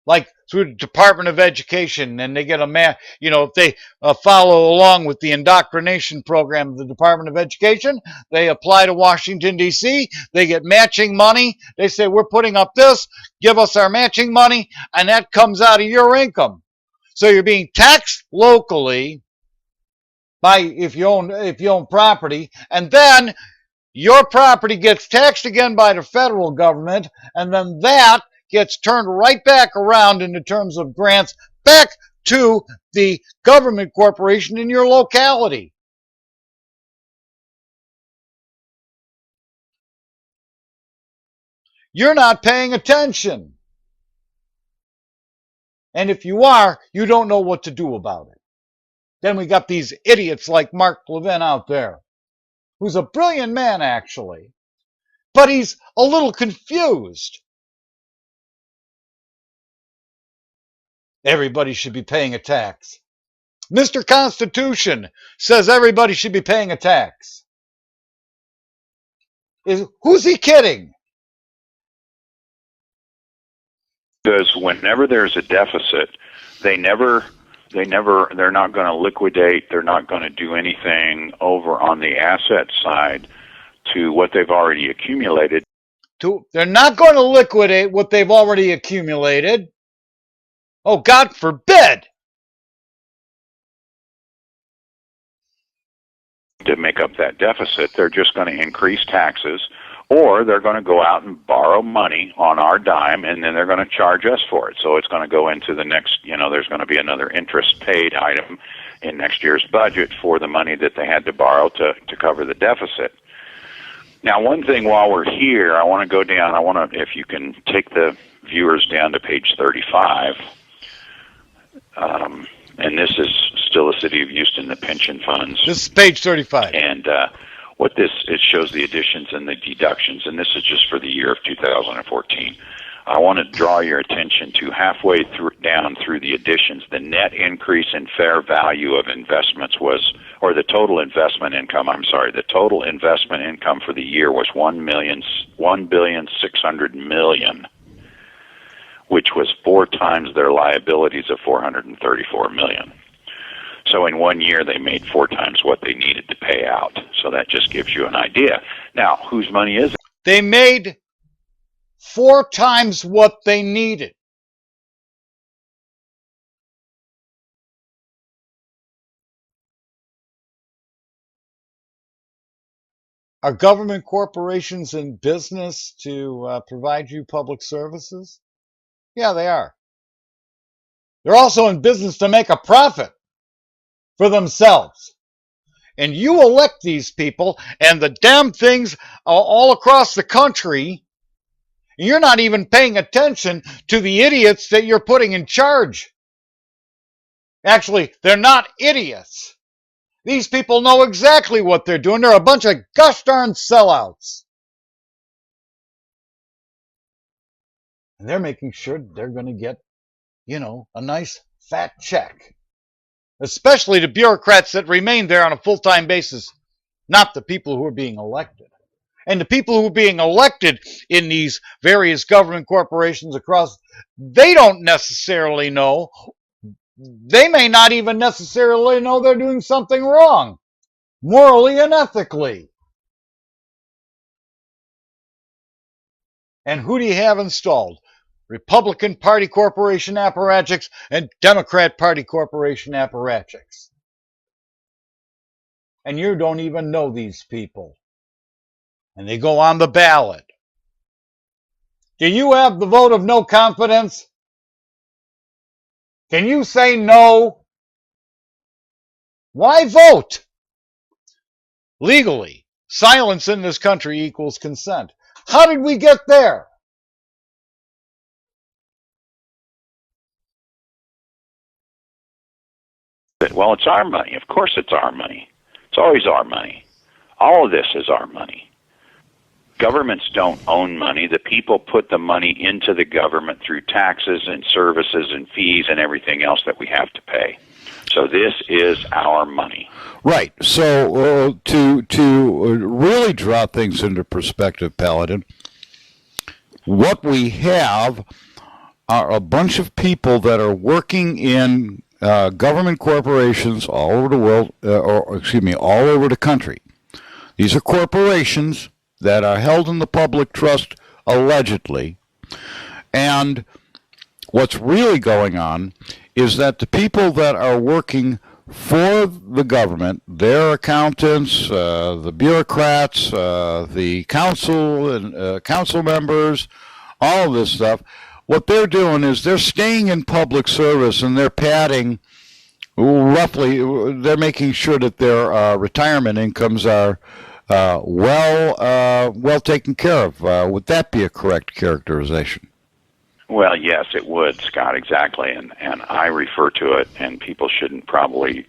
Like through the Department of Education, and they get if they follow along with the indoctrination program of the Department of Education, they apply to Washington, D.C., they get matching money. They say, we're putting up this, give us our matching money, and that comes out of your income. So you're being taxed locally if you own property, and then your property gets taxed again by the federal government, and then that gets turned right back around in the terms of grants back to the government corporation in your locality. You're not paying attention. And if you are, you don't know what to do about it. Then we got these idiots like Mark Levin out there, who's a brilliant man, actually, but he's a little confused. Everybody should be paying a tax. Mr. Constitution says everybody should be paying a tax. Who's he kidding? Because whenever there's a deficit, they're not going to liquidate, they're not going to do anything over on the asset side to what they've already accumulated. They're not going to liquidate what they've already accumulated. Oh, God forbid! To make up that deficit, they're just going to increase taxes, or they're going to go out and borrow money on our dime, and then they're going to charge us for it. So it's going to go into the next, there's going to be another interest paid item in next year's budget for the money that they had to borrow to cover the deficit. Now, one thing while we're here, I want to go down, if you can take the viewers down to page 35. And this is still the City of Houston, the pension funds. This is page 35. And it shows the additions and the deductions, and this is just for the year of 2014. I want to draw your attention to halfway down through the additions. The net increase in fair value of investments the total investment income for the year was $1,600,000,000, which was 4 times their liabilities of $434 million. So in 1 year, they made 4 times what they needed to pay out. So that just gives you an idea. Now, whose money is it? They made 4 times what they needed. Are government corporations in business to provide you public services? Yeah, they are. They're also in business to make a profit for themselves. And you elect these people, and the damn things all across the country, you're not even paying attention to the idiots that you're putting in charge. Actually, they're not idiots. These people know exactly what they're doing. They're a bunch of gosh darn sellouts. And they're making sure they're going to get, a nice fat check. Especially the bureaucrats that remain there on a full-time basis, not the people who are being elected. And the people who are being elected in these various government corporations they don't necessarily know. They may not even necessarily know they're doing something wrong, morally and ethically. And who do you have installed? Republican Party corporation apparatchiks and Democrat Party corporation apparatchiks. And you don't even know these people. And they go on the ballot. Do you have the vote of no confidence? Can you say no? Why vote? Legally, silence in this country equals consent. How did we get there? Well, it's our money. Of course it's our money. It's always our money. All of this is our money. Governments don't own money. The people put the money into the government through taxes and services and fees and everything else that we have to pay. So this is our money. Right. So to really draw things into perspective, Paladin, what we have are a bunch of people that are working in government corporations all over the world, all over the country. These are corporations that are held in the public trust, allegedly. And what's really going on is that the people that are working for the government, their accountants, the bureaucrats, the council and council members, all of this stuff, what they're doing is they're staying in public service and they're padding roughly, they're making sure that their retirement incomes are well taken care of. Would that be a correct characterization? Well, yes, it would, Scott, exactly. And I refer to it, and people shouldn't probably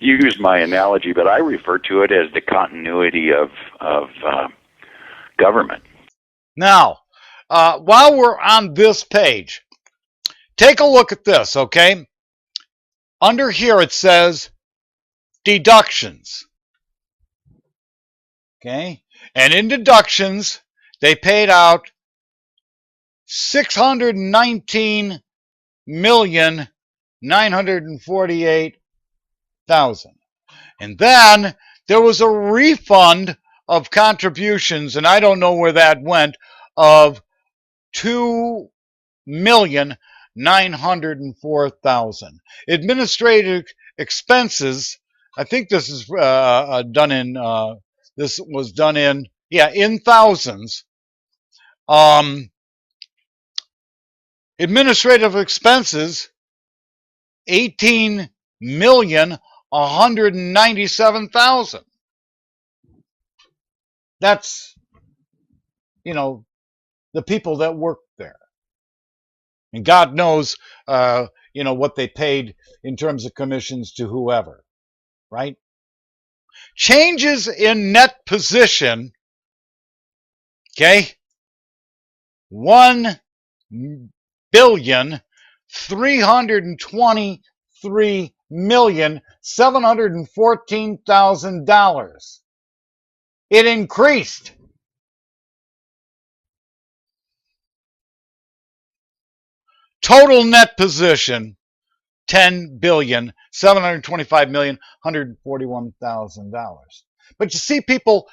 use my analogy, but I refer to it as the continuity of government. Now, while we're on this page, take a look at this, okay? Under here it says deductions. Okay? And in deductions, they paid out $619,948,000. And then there was a refund of contributions, and I don't know where that went, of $2,904,000. Administrative expenses, I think this is done in this was done in thousands. Administrative expenses, $18,197,000. That's, the people that work there. And God knows, what they paid in terms of commissions to whoever, right? Changes in net position, okay? $1,323,714,000. It increased. Total net position, $10,725,141,000. But you see, people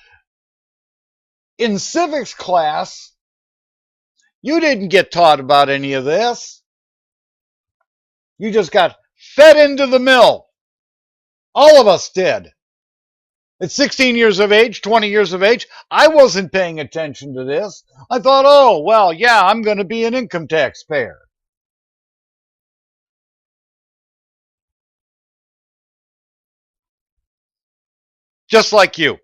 in civics class, you didn't get taught about any of this. You just got fed into the mill. All of us did. At 16 years of age, 20 years of age, I wasn't paying attention to this. I thought, oh, well, yeah, I'm going to be an income taxpayer. Just like you.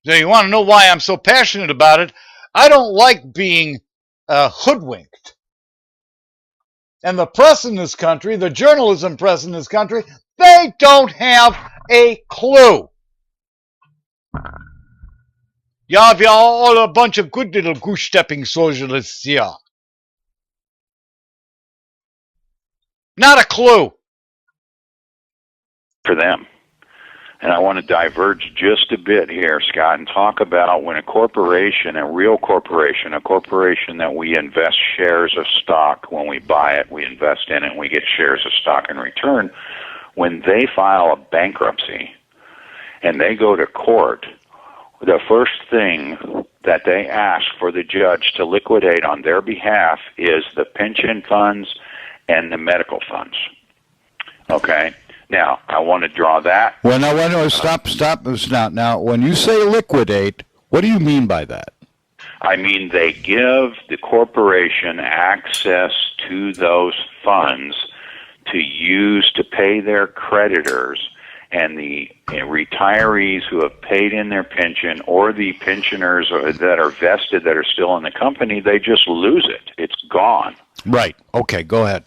So you want to know why I'm so passionate about it? I don't like being hoodwinked. And the press in this country, the journalism press in this country, they don't have a clue. Yeah, we are all a bunch of good little goose-stepping socialists here. Not a clue. For them. And I want to diverge just a bit here, Scott, and talk about when a corporation, a real corporation, a corporation that we invest shares of stock, when we buy it, we invest in it, and we get shares of stock in return, when they file a bankruptcy and they go to court, the first thing that they ask for the judge to liquidate on their behalf is the pension funds and the medical funds. Okay? Now, I want to draw that. Well, no, stop this now. Now, when you say liquidate, what do you mean by that? I mean they give the corporation access to those funds to use to pay their creditors, and the retirees who have paid in their pension or the pensioners that are vested that are still in the company, they just lose it. It's gone. Right. Okay, go ahead.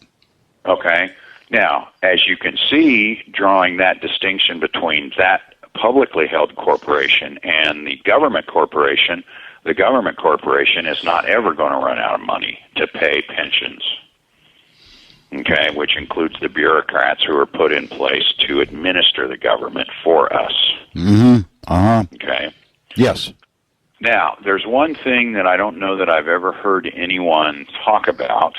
Okay. Now, as you can see, drawing that distinction between that publicly held corporation and the government corporation is not ever going to run out of money to pay pensions, okay, which includes the bureaucrats who are put in place to administer the government for us. Mm-hmm. Uh-huh. Okay. Yes. Now, there's one thing that I don't know that I've ever heard anyone talk about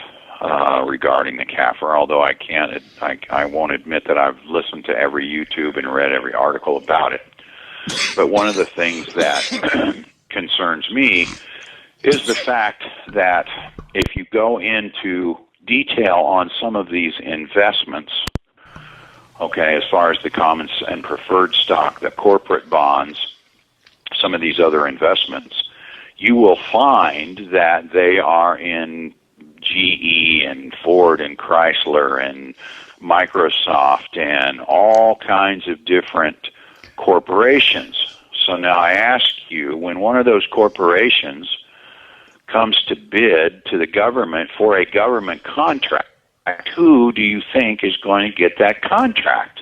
regarding the CAFR, although I won't admit that I've listened to every YouTube and read every article about it. But one of the things that concerns me is the fact that if you go into detail on some of these investments, okay, as far as the common and preferred stock, the corporate bonds, some of these other investments, you will find that they are in GE and Ford and Chrysler and Microsoft and all kinds of different corporations. So now I ask you, when one of those corporations comes to bid to the government for a government contract, who do you think is going to get that contract?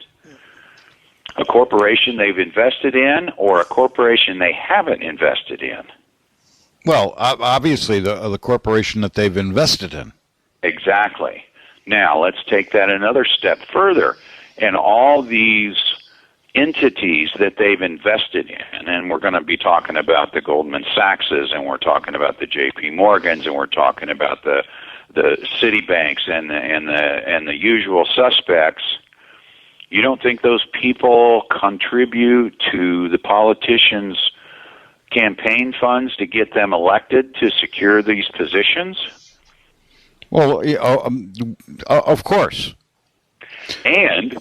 A corporation they've invested in or a corporation they haven't invested in? Well, obviously the corporation that they've invested in. Exactly. Now, let's take that another step further. And all these entities that they've invested in, and we're going to be talking about the Goldman Sachses, and we're talking about the J.P. Morgans, and we're talking about the Citibanks and the usual suspects. You don't think those people contribute to the politicians' campaign funds to get them elected to secure these positions? Well, of course. And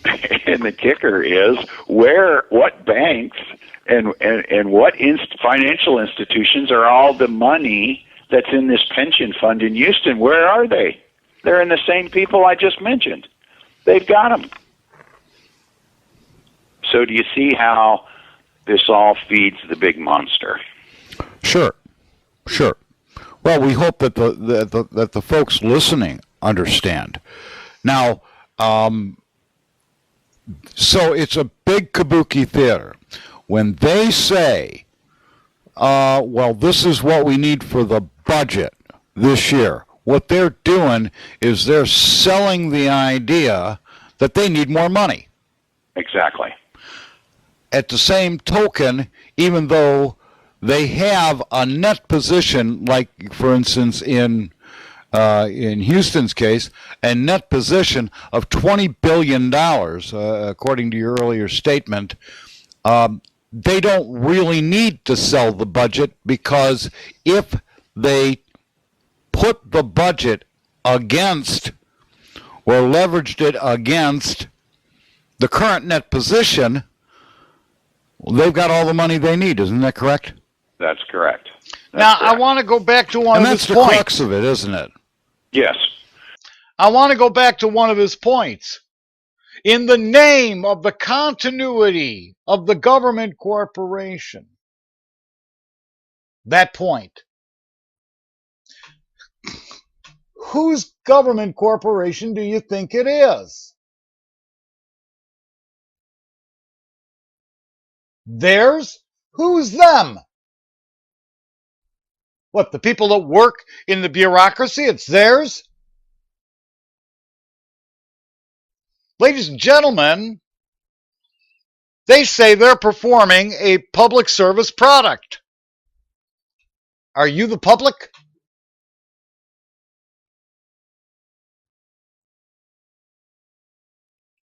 the kicker is what banks and what financial institutions are all the money that's in this pension fund in Houston? Where are they? They're in the same people I just mentioned. They've got them. So do you see how this all feeds the big monster? Sure. Well, we hope that the folks listening understand. Now, so it's a big kabuki theater. When they say, well, this is what we need for the budget this year, what they're doing is they're selling the idea that they need more money. Exactly. At the same token, even though they have a net position, like, for instance, in Houston's case, a net position of $20 billion, according to your earlier statement, they don't really need to sell the budget, because if they put the budget against or leveraged it against the current net position, they've got all the money they need. Isn't that correct? That's correct. Now, I want to go back to one of his points. And that's the crux of it, isn't it? Yes. I want to go back to one of his points. In the name of the continuity of the government corporation. That point. Whose government corporation do you think it is? Theirs? Who's them? What, the people that work in the bureaucracy? It's theirs? Ladies and gentlemen, they say they're performing a public service product. Are you the public?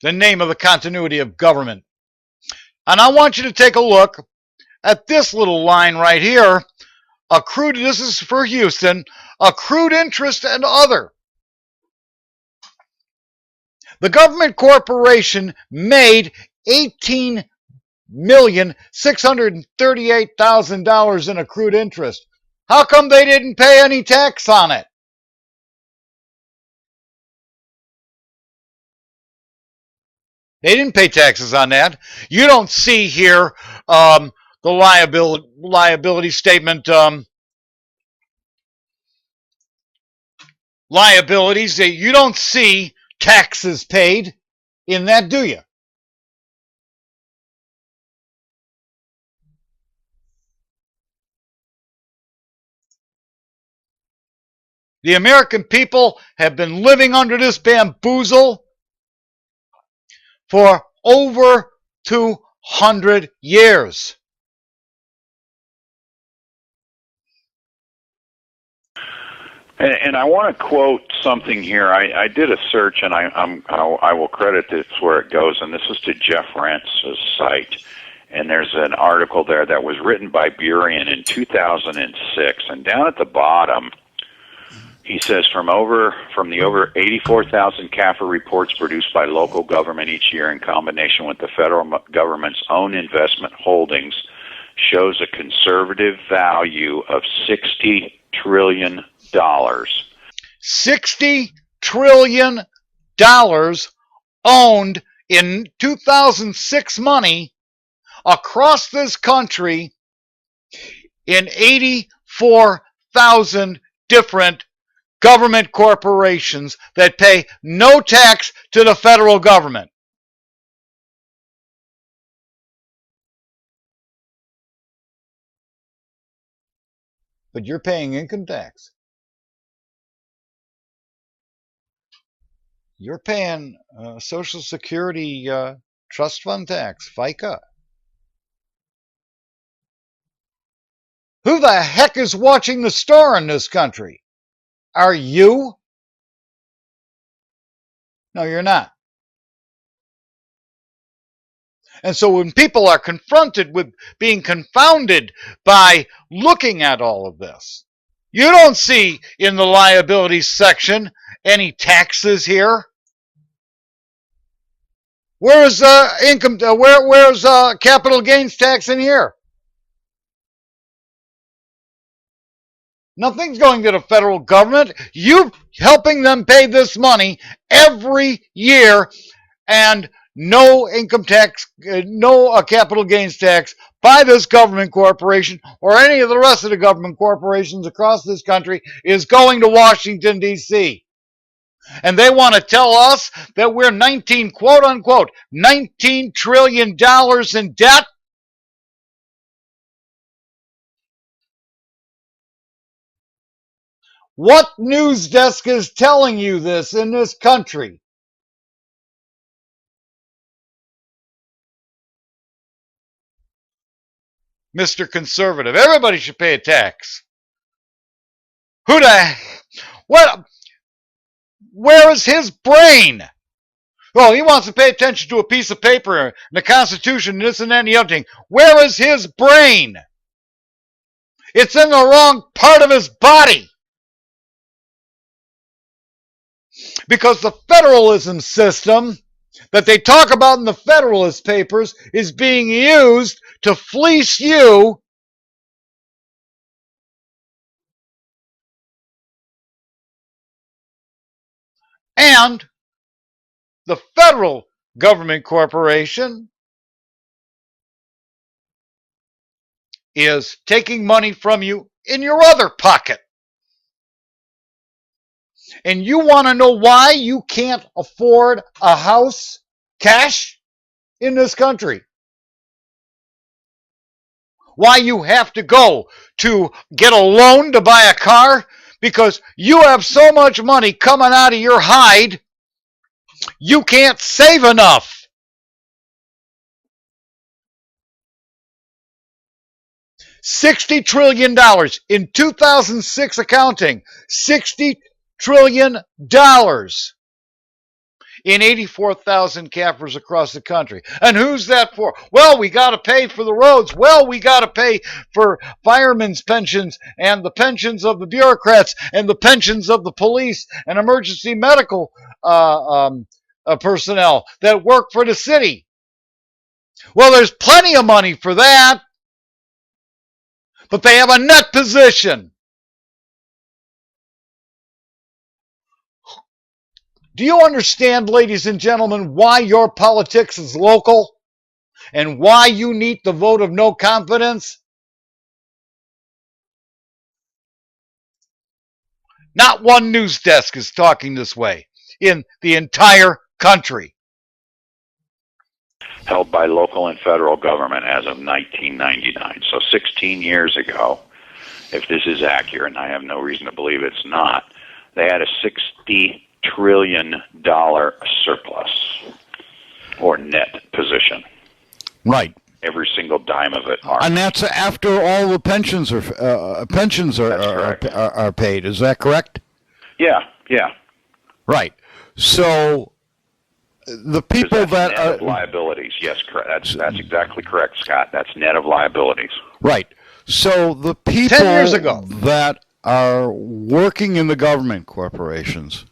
The name of the continuity of government. And I want you to take a look at this little line right here. Accrued, this is for Houston, accrued interest and other. The government corporation made $18,638,000 in accrued interest. How come they didn't pay any tax on it? They didn't pay taxes on that. You don't see here the liability statement. Liabilities. You don't see taxes paid in that, do you? The American people have been living under this bamboozle for over 200 years. And I want to quote something here. I did a search, and I will credit this where it goes, and this is to Jeff Rentz's site. And there's an article there that was written by Burian in 2006. And down at the bottom, he says, from the over 84,000 CAFR reports produced by local government each year in combination with the federal government's own investment holdings, shows a conservative value of $60 trillion. $60 trillion owned in 2006 money across this country in 84,000 different government corporations that pay no tax to the federal government. But you're paying income tax. You're paying Social Security trust fund tax, FICA. Who the heck is watching the star in this country? Are you? No, you're not. And so when people are confronted with being confounded by looking at all of this, you don't see in the liabilities section any taxes here. Where is income? Where's capital gains tax in here? Nothing's going to the federal government. You helping them pay this money every year, and no income tax, no capital gains tax by this government corporation or any of the rest of the government corporations across this country is going to Washington, D.C. And they want to tell us that we're quote unquote, $19 trillion in debt. What news desk is telling you this in this country? Mr. Conservative, everybody should pay a tax. What? Where is his brain? Well, he wants to pay attention to a piece of paper and the Constitution and this and that and the other thing. Where is his brain? It's in the wrong part of his body. Because the federalism system that they talk about in the Federalist Papers is being used to fleece you and the federal government corporation is taking money from you in your other pocket. And you want to know why you can't afford a house cash in this country? Why you have to go to get a loan to buy a car? Because you have so much money coming out of your hide, you can't save enough. $60 trillion in 2006 accounting. $60 trillion in 84,000 CAFRs across the country. And who's that for? Well, we got to pay for the roads. Well, we got to pay for firemen's pensions and the pensions of the bureaucrats and the pensions of the police and emergency medical personnel that work for the city. Well, there's plenty of money for that, but they have a net position. Do you understand, ladies and gentlemen, why your politics is local and why you need the vote of no confidence? Not one news desk is talking this way in the entire country. Held by local and federal government as of 1999. So 16 years ago, if this is accurate, and I have no reason to believe it's not, they had a $60 trillion surplus or net position. Right. Every single dime of it. And that's after all the pensions are paid. Is that correct? Yeah, yeah. Right. So the people that net of liabilities, yes, correct. That's exactly correct, Scott. That's net of liabilities. Right. So the people 10 years ago that are working in the government corporations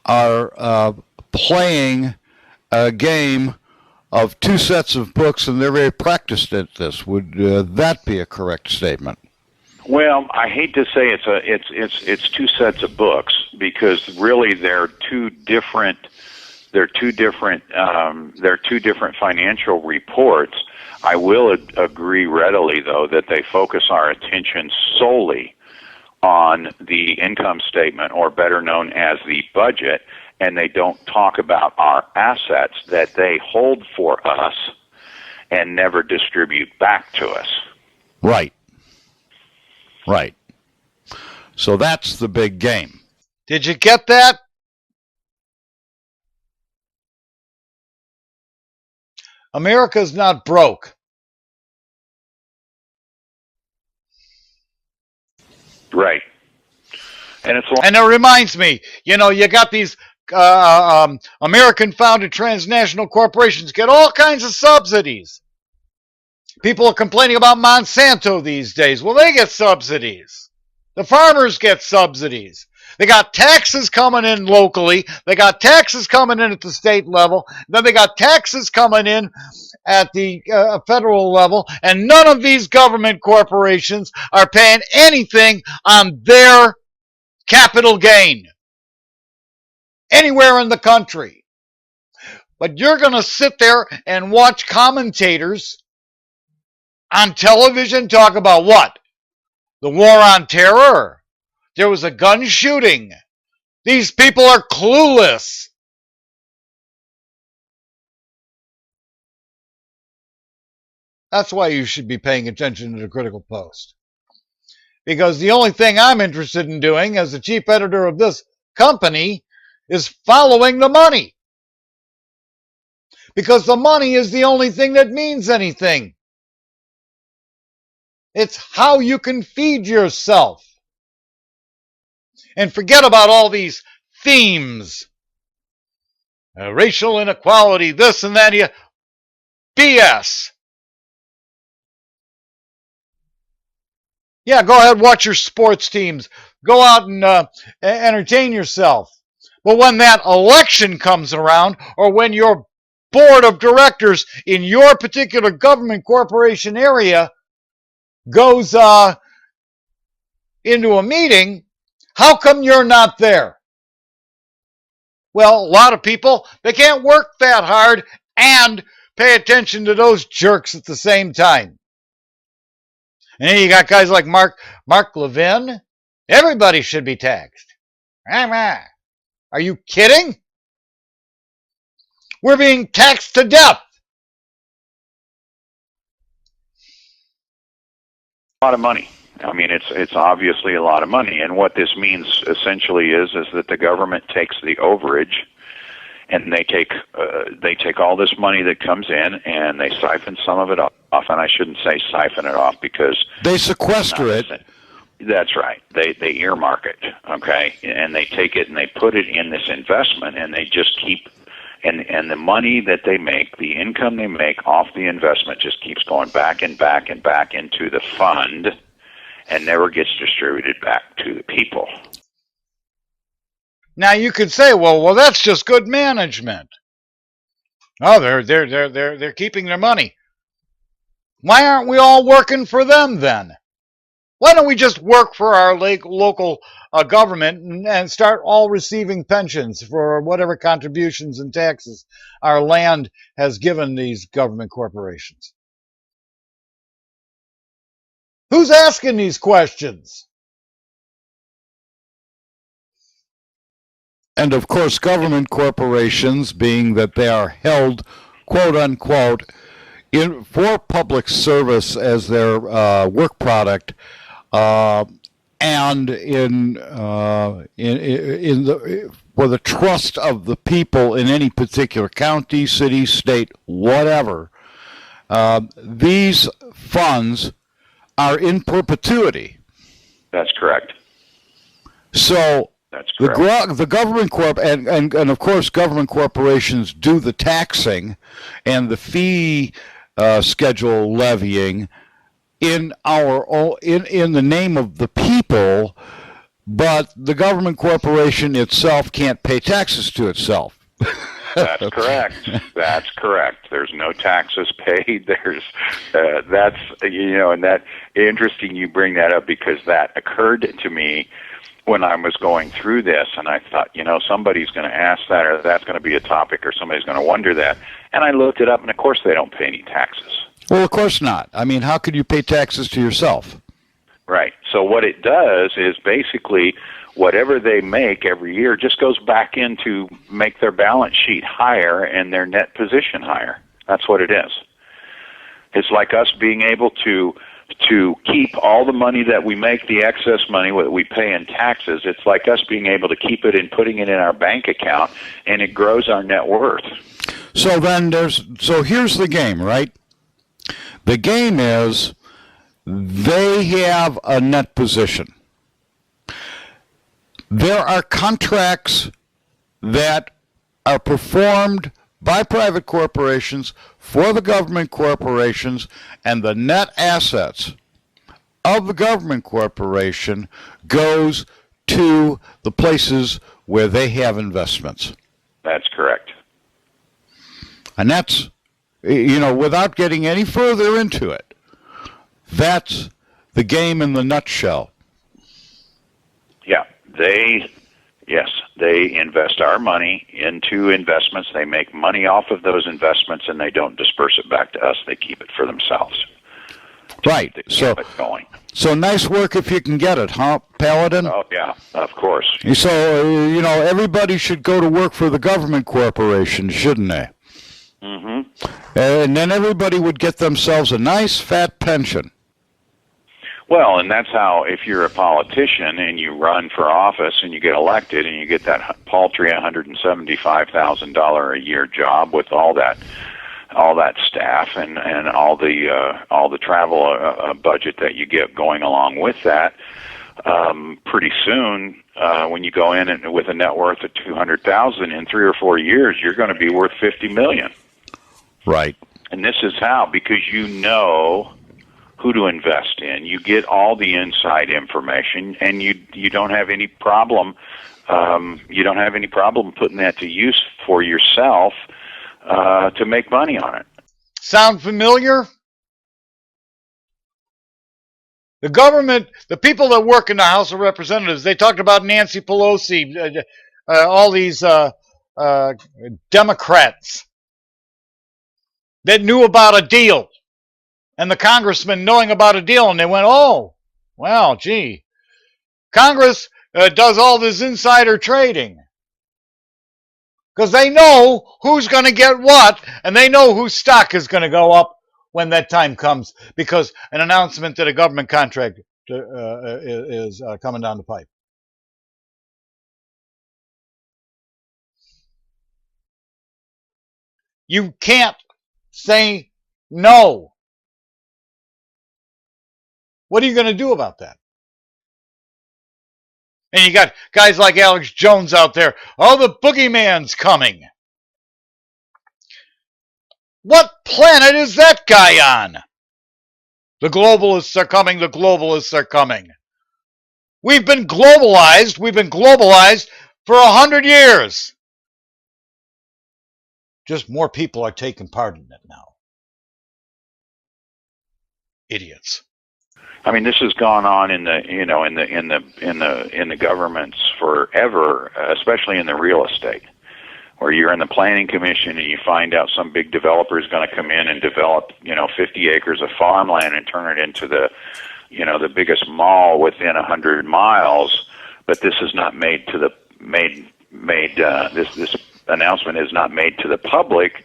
are playing a game of two sets of books, and they're very practiced at this. Would that be a correct statement? Well, I hate to say it's two sets of books, because really they're two different financial reports. I will agree readily, though, that they focus our attention solely on the income statement, or better known as the budget, and they don't talk about our assets that they hold for us and never distribute back to us. Right. Right. So that's the big game. Did you get that? America's not broke. Right. And it reminds me, you got these American-founded transnational corporations get all kinds of subsidies. People are complaining about Monsanto these days. Well, they get subsidies. The farmers get subsidies. They got taxes coming in locally. They got taxes coming in at the state level. Then they got taxes coming in at the federal level. And none of these government corporations are paying anything on their capital gain anywhere in the country. But you're going to sit there and watch commentators on television talk about what? The war on terror. There was a gun shooting. These people are clueless. That's why you should be paying attention to the Critical Post. Because the only thing I'm interested in doing as the chief editor of this company is following the money. Because the money is the only thing that means anything. It's how you can feed yourself. And forget about all these themes. Racial inequality, this and that. BS. Yeah, go ahead, watch your sports teams. Go out and entertain yourself. But when that election comes around, or when your board of directors in your particular government corporation area goes into a meeting, how come you're not there? Well, a lot of people, they can't work that hard and pay attention to those jerks at the same time. And then you got guys like Mark Levin. Everybody should be taxed. Are you kidding? We're being taxed to death. A lot of money. I mean, it's obviously a lot of money, and what this means essentially is that the government takes the overage, and they take all this money that comes in, and they siphon some of it off. And I shouldn't say siphon it off, because they sequester it. That's right. They earmark it, okay, and they take it and they put it in this investment, and they just keep. And the money that they make, the income they make off the investment, just keeps going back and back and back into the fund, and never gets distributed back to the people. Now you could say, well, that's just good management. Oh, they're keeping their money. Why aren't we all working for them then? Why don't we just work for our local government and start all receiving pensions for whatever contributions and taxes our land has given these government corporations? Who's asking these questions? And of course, government corporations, being that they are held, quote unquote, for public service as their work product, and for the trust of the people in any particular county, city, state, whatever, these funds are in perpetuity. That's correct. So That's correct. The government and of course government corporations do the taxing and the fee schedule levying in the name of the people, but the government corporation itself can't pay taxes to itself. That's correct. That's correct. There's no taxes paid. There's that's and that interesting you bring that up, because that occurred to me when I was going through this, and I thought, somebody's going to ask that, or that's going to be a topic, or somebody's going to wonder that. And I looked it up, and of course they don't pay any taxes. Well, of course not. I mean, how could you pay taxes to yourself? Right. So what it does is basically whatever they make every year just goes back in to make their balance sheet higher and their net position higher. That's what it is. It's like us being able to keep all the money that we make, the excess money that we pay in taxes. It's like us being able to keep it and putting it in our bank account, and it grows our net worth. So here's the game, right? The game is they have a net position. There are contracts that are performed by private corporations for the government corporations, and the net assets of the government corporation goes to the places where they have investments. That's correct. And that's, without getting any further into it, that's the game in the nutshell. Yeah, they invest our money into investments. They make money off of those investments, and they don't disperse it back to us. They keep it for themselves. Right. Keep it going. So nice work if you can get it, huh, Paladin? Oh, yeah, of course. So, everybody should go to work for the government corporation, shouldn't they? Mm-hmm. And then everybody would get themselves a nice fat pension. Well, and that's how, if you're a politician and you run for office and you get elected and you get that paltry $175,000 a year job with all that staff and all the travel budget that you get going along with that, pretty soon when you go in and with a net worth of $200,000 in 3 or 4 years, you're going to be worth $50 million. Right. And this is how, because you know who to invest in. You get all the inside information, and you don't have any problem. You don't have any problem putting that to use for yourself to make money on it. Sound familiar? The government, the people that work in the House of Representatives, they talked about Nancy Pelosi, all these Democrats that knew about a deal, and the congressman knowing about a deal, and they went, oh, well, gee, Congress does all this insider trading. Because they know who's going to get what, and they know whose stock is going to go up when that time comes, because an announcement that a government contract is coming down the pipe. You can't say no. What are you going to do about that? And you got guys like Alex Jones out there. Oh, the boogeyman's coming. What planet is that guy on? The globalists are coming. The globalists are coming. We've been globalized. We've been globalized for 100 years. Just more people are taking part in it now. Idiots. I mean, this has gone on in the governments forever, especially in the real estate, where you're in the planning commission and you find out some big developer is going to come in and develop 50 acres of farmland and turn it into the biggest mall within 100 miles. But this is not made to the this announcement is not made to the public,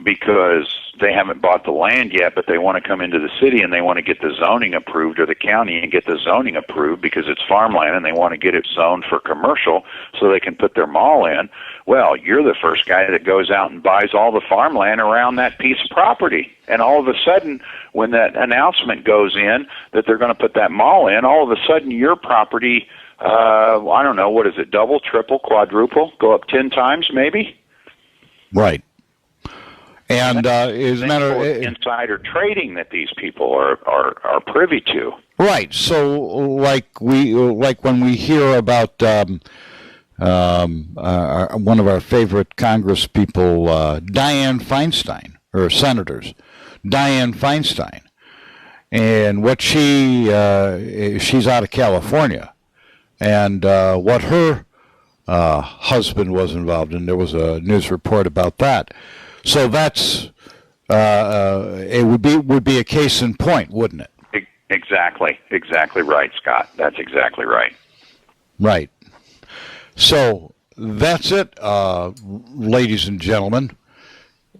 because they haven't bought the land yet, but they want to come into the city and they want to get the zoning approved, or the county and get the zoning approved because it's farmland, and they want to get it zoned for commercial so they can put their mall in. Well, you're the first guy that goes out and buys all the farmland around that piece of property. And all of a sudden, when that announcement goes in that they're going to put that mall in, all of a sudden your property I don't know, what is it, double, triple, quadruple, go up 10 times maybe? Right. And is matter insider trading that these people are privy to. Right. So, like when we hear about one of our favorite Congress people, Dianne Feinstein, or senators, Dianne Feinstein, and what she's out of California, and what her husband was involved in. There was a news report about that. So that's it would be a case in point, wouldn't it? Exactly right, Scott. That's exactly right. Right. So that's it, ladies and gentlemen.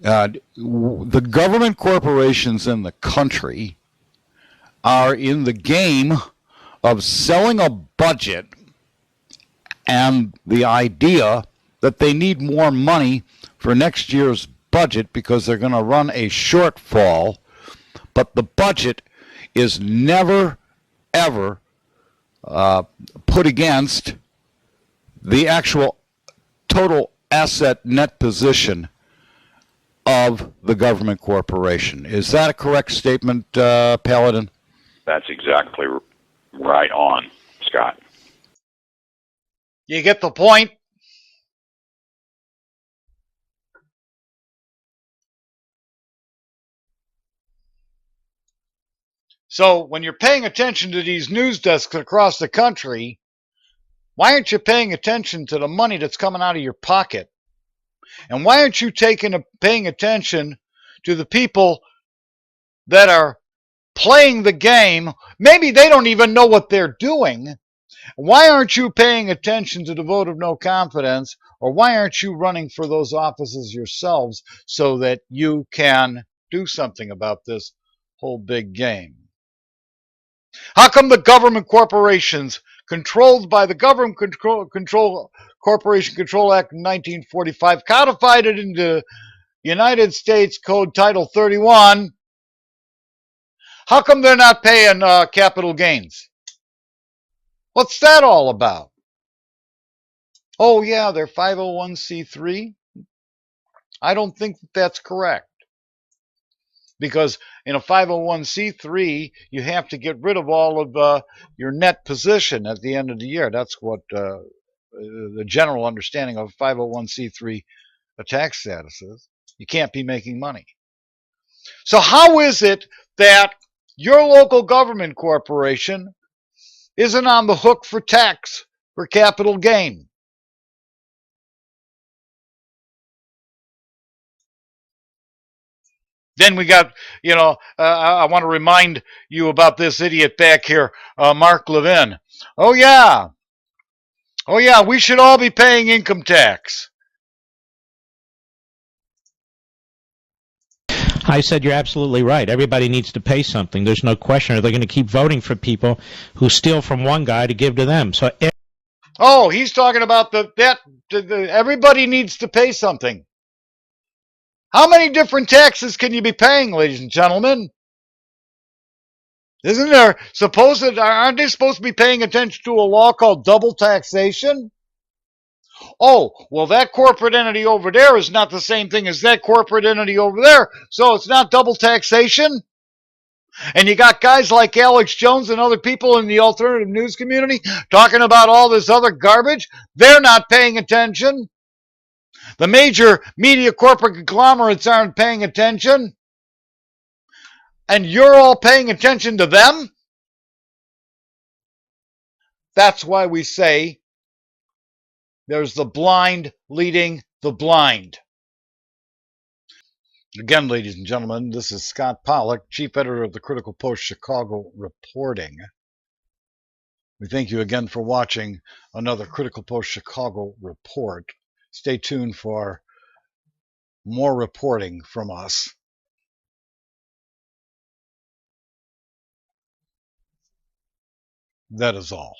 The government corporations in the country are in the game of selling a budget and the idea that they need more money for next year's budget because they're going to run a shortfall, but the budget is never, ever put against the actual total asset net position of the government corporation. Is that a correct statement, Paladin? That's exactly right on, Scott. You get the point? So when you're paying attention to these news desks across the country, why aren't you paying attention to the money that's coming out of your pocket? And why aren't you paying attention to the people that are playing the game? Maybe they don't even know what they're doing. Why aren't you paying attention to the vote of no confidence? Or why aren't you running for those offices yourselves so that you can do something about this whole big game? How come the government corporations controlled by the Government Corporation Control Act of 1945, codified it into United States Code Title 31, how come they're not paying capital gains? What's that all about? Oh, yeah, they're 501c3? I don't think that's correct. Because in a 501c3, you have to get rid of all of your net position at the end of the year. That's what the general understanding of 501c3 tax status is. You can't be making money. So how is it that your local government corporation isn't on the hook for tax for capital gain? Then we got, I want to remind you about this idiot back here, Mark Levin. Oh, yeah, we should all be paying income tax. I said you're absolutely right. Everybody needs to pay something. There's no question. Or they're going to keep voting for people who steal from one guy to give to them. So, he's talking about everybody needs to pay something. How many different taxes can you be paying, ladies and gentlemen? Aren't they supposed to be paying attention to a law called double taxation? Oh, well, that corporate entity over there is not the same thing as that corporate entity over there, so it's not double taxation? And you got guys like Alex Jones and other people in the alternative news community talking about all this other garbage. They're not paying attention. The major media corporate conglomerates aren't paying attention. And you're all paying attention to them? That's why we say there's the blind leading the blind. Again, ladies and gentlemen, this is Scott Pollock, Chief Editor of the Critical Post Chicago Reporting. We thank you again for watching another Critical Post Chicago Report. Stay tuned for more reporting from us. That is all.